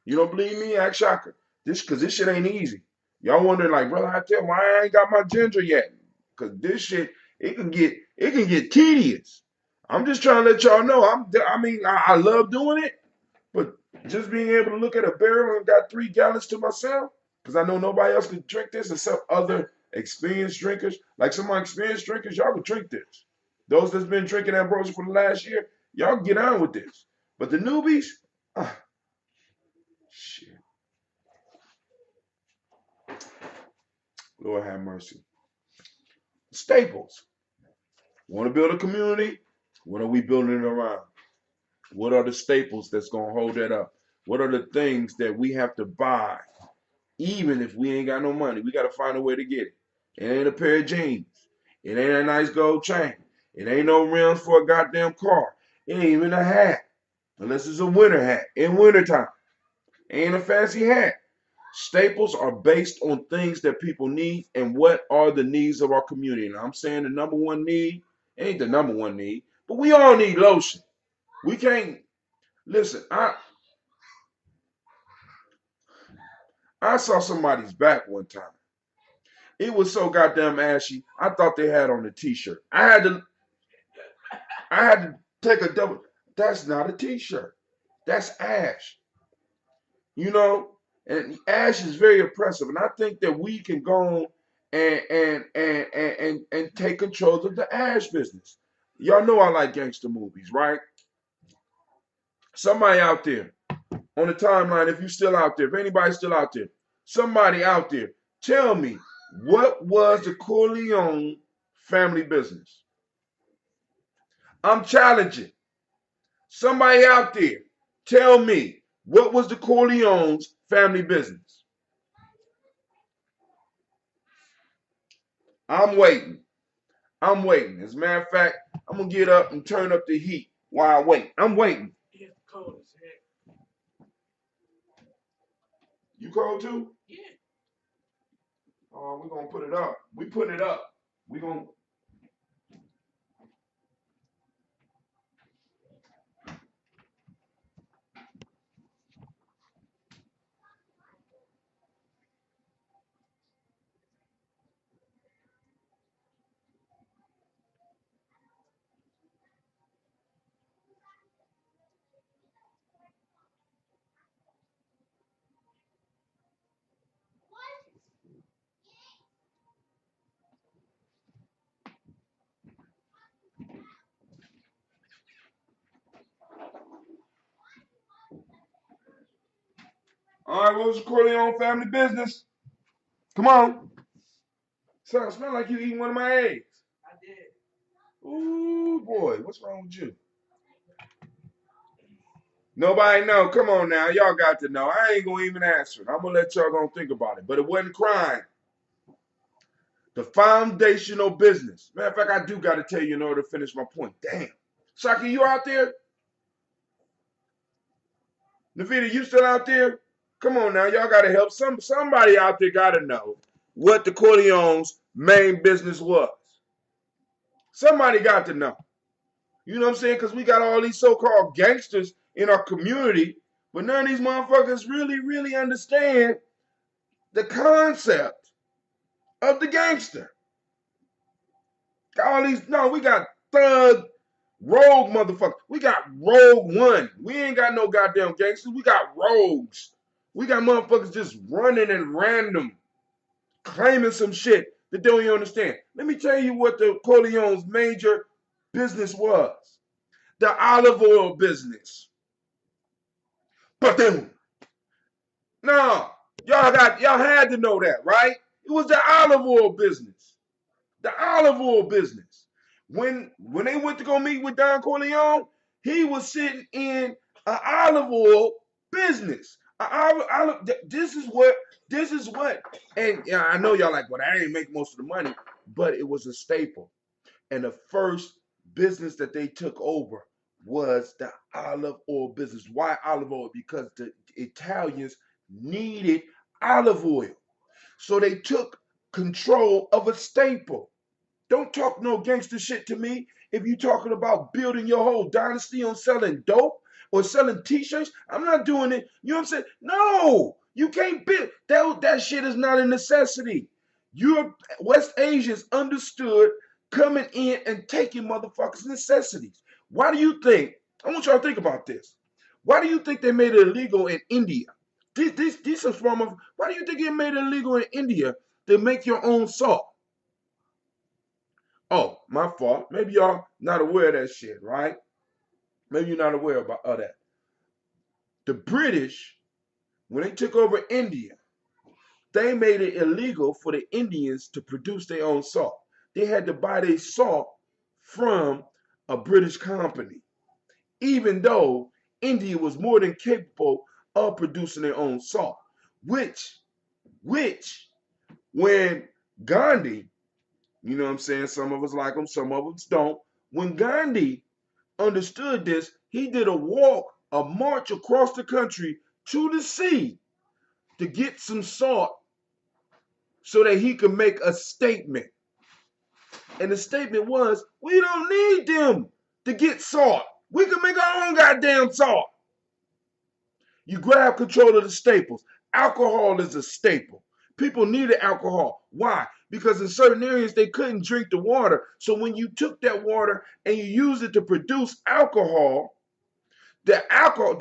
[SPEAKER 1] You don't believe me? Ask Shaka. Cause this shit ain't easy. Y'all wondering like, brother, I tell why I ain't got my ginger yet. Cause this shit, it can get tedious. I'm just trying to let y'all know. I love doing it, but just being able to look at a barrel and got 3 gallons to myself, because I know nobody else can drink this except other experienced drinkers. Like some of my experienced drinkers, y'all can drink this. Those that's been drinking ambrosia for the last year, y'all can get on with this. But the newbies, ah, shit. Lord have mercy. Staples. Want to build a community? What are we building it around? What are the staples that's going to hold that up? What are the things that we have to buy, even if we ain't got no money? We got to find a way to get it. It ain't a pair of jeans. It ain't a nice gold chain. It ain't no rims for a goddamn car. It ain't even a hat, unless it's a winter hat in wintertime. It ain't a fancy hat. Staples are based on things that people need and what are the needs of our community. And I'm saying the number one need ain't the number one need, but we all need lotion. We can't listen. I saw somebody's back one time. It was so goddamn ashy. I thought they had on a t-shirt. I had to take a double. That's not a t-shirt. That's ash. You know, and ash is very oppressive. And I think that we can go on and take control of the ash business. Y'all know I like gangster movies, right? Somebody out there on the timeline, if you're still out there, if anybody's still out there, somebody out there, tell me, what was the Corleone family business? I'm challenging. Somebody out there, tell me, what was the Corleone's family business? I'm waiting. I'm waiting. As a matter of fact, I'm going to get up and turn up the heat while I wait. I'm waiting. You cold too? Yeah. Oh, we're going to put it up. We putting it up. We going to. All right, what was the Corleone family business? Come on. Son, it smell like you eating one of my eggs. I did. Ooh, boy, what's wrong with you? Nobody know. Come on now. Y'all got to know. I ain't going to even answer it. I'm going to let y'all go think about it. But it wasn't crime. The foundational business. Matter of fact, I do got to tell you in order to finish my point. Damn. Shaki, you out there? Navita, you still out there? Come on now, y'all gotta help. Somebody out there gotta know what the Corleone's main business was. Somebody got to know. You know what I'm saying? Because we got all these so-called gangsters in our community, but none of these motherfuckers really understand the concept of the gangster. All these, no, we got thug, rogue motherfuckers. We got rogue one. We ain't got no goddamn gangsters. We got rogues. We got motherfuckers just running at random, claiming some shit that they don't even understand. Let me tell you what the Corleone's major business was. The olive oil business. But then, no, y'all had to know that, right? It was the olive oil business. The olive oil business. When they went to go meet with Don Corleone, he was sitting in an olive oil business. This is what, and yeah, I know y'all like, well, I ain't make most of the money, but it was a staple. And the first business that they took over was the olive oil business. Why olive oil? Because the Italians needed olive oil. So they took control of a staple. Don't talk no gangster shit to me if you talking about building your whole dynasty on selling dope or selling t-shirts. I'm not doing it. You know what I'm saying? No, you can't build. That shit is not a necessity. West Asians understood coming in and taking motherfuckers' necessities. Why do you think, I want y'all to think about this. Why do you think they made it illegal in India? These are form of, why do you think they made it illegal in India to make your own salt? Oh, my fault. Maybe y'all not aware of that shit, right? Maybe you're not aware of that. The British, when they took over India, they made it illegal for the Indians to produce their own salt. They had to buy their salt from a British company, even though India was more than capable of producing their own salt. Which, when Gandhi, you know what I'm saying, some of us like him, some of us don't. When Gandhi understood this, he did a march across the country to the sea to get some salt so that he could make a statement. And the statement was, we don't need them to get salt. We can make our own goddamn salt. You grab control of the staples. Alcohol is a staple. People needed alcohol. Why? Because in certain areas they couldn't drink the water. So when you took that water and you used it to produce alcohol, the alcohol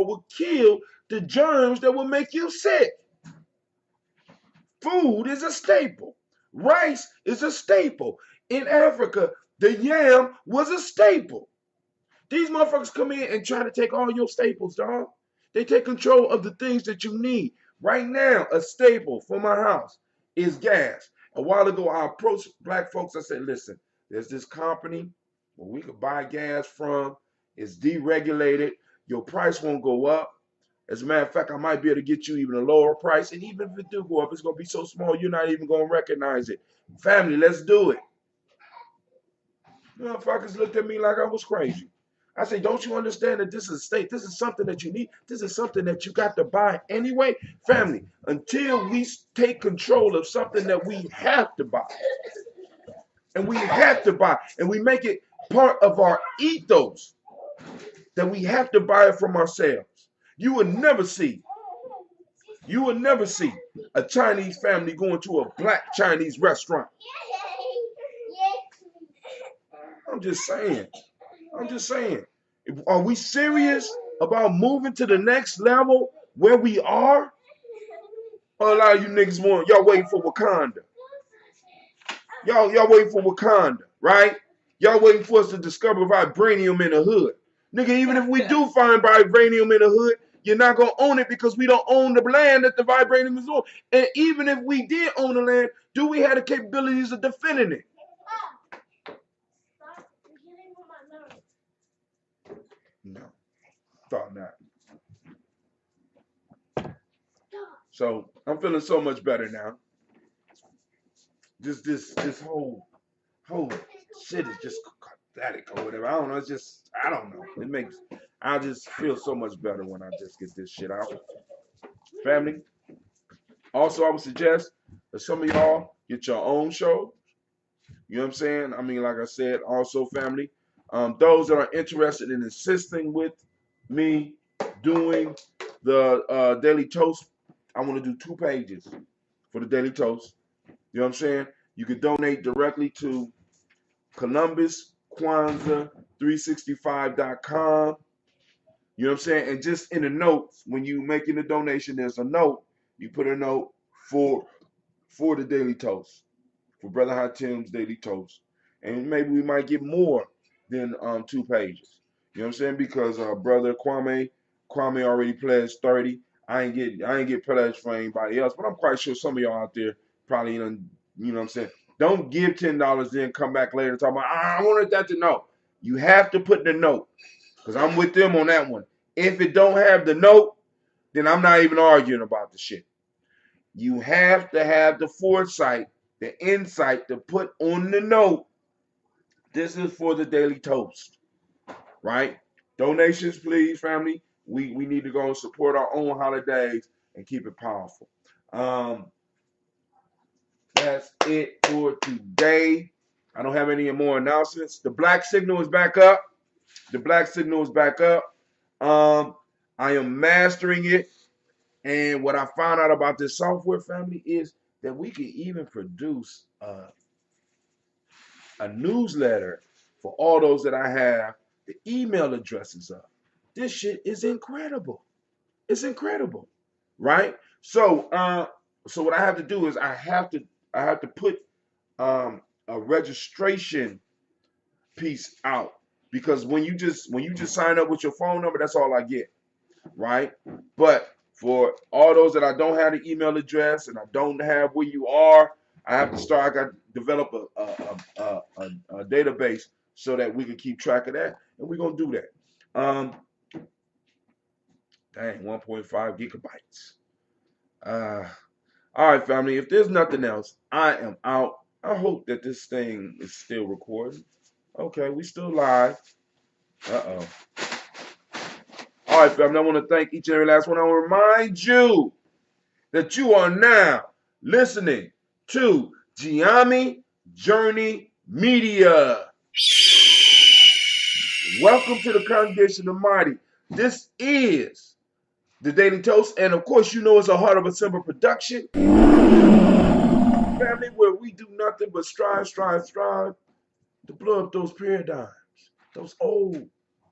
[SPEAKER 1] would kill the germs that would make you sick. Food is a staple. Rice is a staple. In Africa, the yam was a staple. These motherfuckers come in and try to take all your staples, dog. They take control of the things that you need. Right now, a staple for my house is gas. A while ago, I approached black folks. I said, listen, there's this company where we could buy gas from. It's deregulated. Your price won't go up. As a matter of fact, I might be able to get you even a lower price. And even if it do go up, it's going to be so small, you're not even going to recognize it. Family, let's do it. Motherfuckers looked at me like I was crazy. I say, don't you understand that this is a state? This is something that you need. This is something that you got to buy anyway. Family, until we take control of something that we have to buy, and we have to buy, and we make it part of our ethos, that we have to buy it from ourselves. You will never see a Chinese family going to a black Chinese restaurant. I'm just saying. Are we serious about moving to the next level where we are? Or a lot of you niggas y'all waiting for Wakanda. Y'all waiting for Wakanda, right? Y'all waiting for us to discover vibranium in the hood. Nigga, even if we do find vibranium in the hood, you're not going to own it because we don't own the land that the vibranium is on. And even if we did own the land, do we have the capabilities of defending it? No, thought not. So I'm feeling so much better now. Just this whole shit is just pathetic or whatever. I don't know. It's just, I don't know. I just feel so much better when I just get this shit out. Family. Also, I would suggest that some of y'all get your own show. You know what I'm saying? I mean, like I said, also, family, those that are interested in assisting with me doing the Daily Toast, I want to do 2 pages for the Daily Toast. You know what I'm saying? You can donate directly to Columbus Kwanzaa 365.com. You know what I'm saying? And just in the notes, when you making the donation, there's a note. You put a note for the Daily Toast, for Brother Hatim's Daily Toast. And maybe we might get more than 2 pages. You know what I'm saying? Because Brother Kwame already pledged 30. I ain't get pledged for anybody else, but I'm quite sure some of y'all out there probably done, you know what I'm saying? Don't give $10, then come back later and talk about, I wanted that to know. You have to put the note, because I'm with them on that one. If it don't have the note, then I'm not even arguing about the shit. You have to have the foresight, the insight to put on the note, this is for the Daily Toast, right? Donations, please, family. We need to go and support our own holidays and keep it powerful. That's it for today. I don't have any more announcements. The black signal is back up. I am mastering it. And what I found out about this software, family, is that we can even produce a newsletter for all those that I have the email addresses of. This shit is incredible. It's incredible, right? So, so what I have to do is I have to put a registration piece out, because when you just sign up with your phone number, that's all I get, right? But for all those that I don't have the email address and I don't have where you are, I have to start. I got to develop a database so that we can keep track of that, and we're gonna do that. Dang, 1.5 gigabytes. All right, family. If there's nothing else, I am out. I hope that this thing is still recording. Okay, we still live. Uh-oh. All right, family. I want to thank each and every last one. I want to remind you that you are now listening to Gye-Nyame Journey Media. Welcome to the Congregation of the Mighty. This is the Daily Toast, and of course, you know it's a Heart of a Simple production. Family, where we do nothing but strive to blow up those paradigms, those old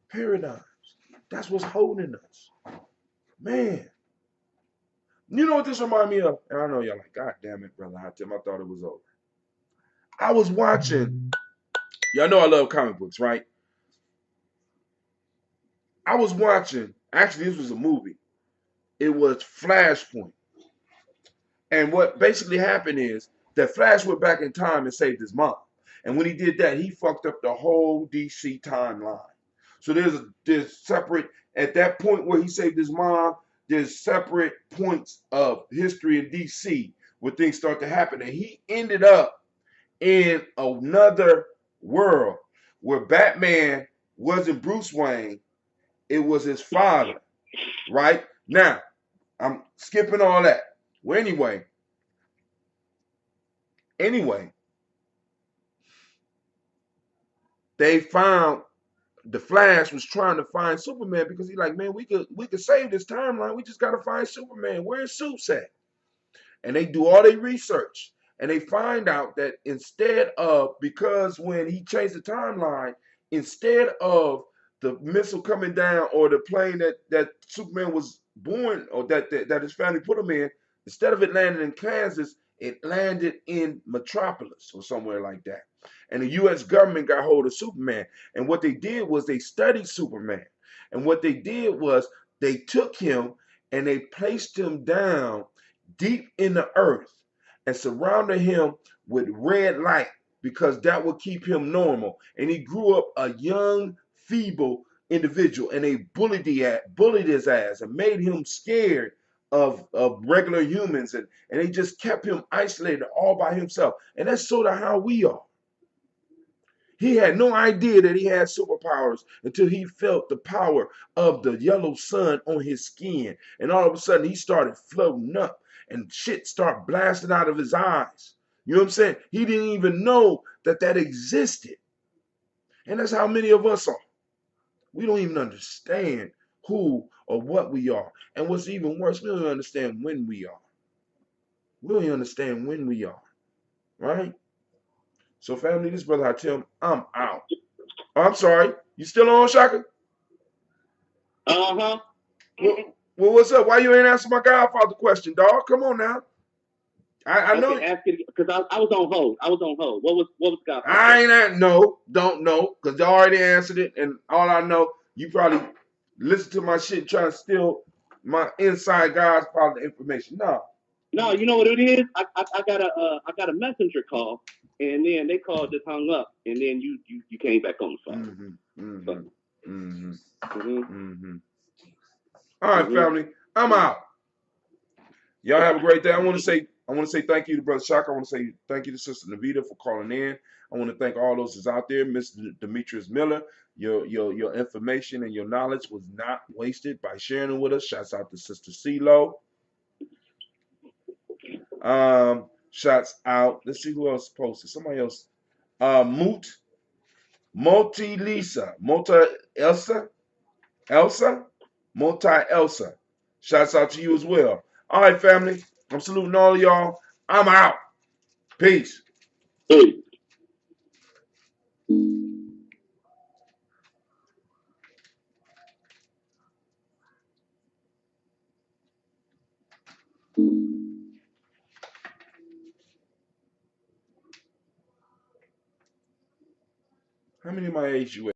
[SPEAKER 1] paradigms. That's what's holding us. Man. You know what this reminds me of? And I know y'all like, God damn it, Brother Hatim, I thought it was over. I was watching, y'all know I love comic books, right? I was watching, actually this was a movie. It was Flashpoint. And what basically happened is that Flash went back in time and saved his mom. And when he did that, he fucked up the whole DC timeline. So there's separate, at that point where he saved his mom, there's separate points of history in DC where things start to happen. And he ended up in another world where Batman wasn't Bruce Wayne, it was his father, right? Now, I'm skipping all that. Well, anyway, they found the Flash was trying to find Superman because he's like, man, we could save this timeline. We just gotta find Superman. Where's Supes at? And they do all their research, and they find out that because when he changed the timeline, instead of the missile coming down or the plane that Superman was born or that his family put him in, instead of it landing in Kansas, it landed in Metropolis or somewhere like that. And the U.S. government got hold of Superman. And what they did was they studied Superman. And what they did was they took him and they placed him down deep in the earth and surrounded him with red light because that would keep him normal. And he grew up a young, feeble individual, and they bullied his ass and made him scared of regular humans, and they just kept him isolated all by himself. And that's sort of how we are. He had no idea that he had superpowers until he felt the power of the yellow sun on his skin. And all of a sudden, he started floating up and shit started blasting out of his eyes. You know what I'm saying? He didn't even know that that existed. And that's how many of us are. We don't even understand who or what we are. And what's even worse, we don't even understand when we are. We don't even understand when we are. Right? So, family, this brother Hatim, I'm out. Oh, I'm sorry. You still on, Shaka?
[SPEAKER 3] Uh-huh.
[SPEAKER 1] Well, what's up? Why you ain't answer my Godfather question, dog? Come on now. I know.
[SPEAKER 3] Okay, ask it because I was on hold. I was on hold. What was Godfather?
[SPEAKER 1] I ain't at no, don't know, because you already answered it, and all I know, you probably listen to my shit trying to steal my inside Godfather information. No.
[SPEAKER 3] No, you know what it is? I got a messenger call, and then they called, just hung up, and then you came back on the phone.
[SPEAKER 1] Mm-hmm. Mm-hmm.
[SPEAKER 3] So,
[SPEAKER 1] Mm-hmm.
[SPEAKER 3] mm-hmm.
[SPEAKER 1] Mm-hmm. All right,
[SPEAKER 3] Mm-hmm.
[SPEAKER 1] family. I'm out. Y'all have a great day. I want to say thank you to Brother Shaka. I want to say thank you to Sister Navita for calling in. I want to thank all those that's out there. Mr. Demetrius Miller, your information and your knowledge was not wasted by sharing it with us. Shouts out to Sister CeeLo. Shouts out. Let's see who else posted. Somebody else. Multi Lisa, Multi Elsa. Shouts out to you as well. All right, family. I'm saluting all of y'all. I'm out. Peace.
[SPEAKER 3] Hey.
[SPEAKER 1] How many of my age you at?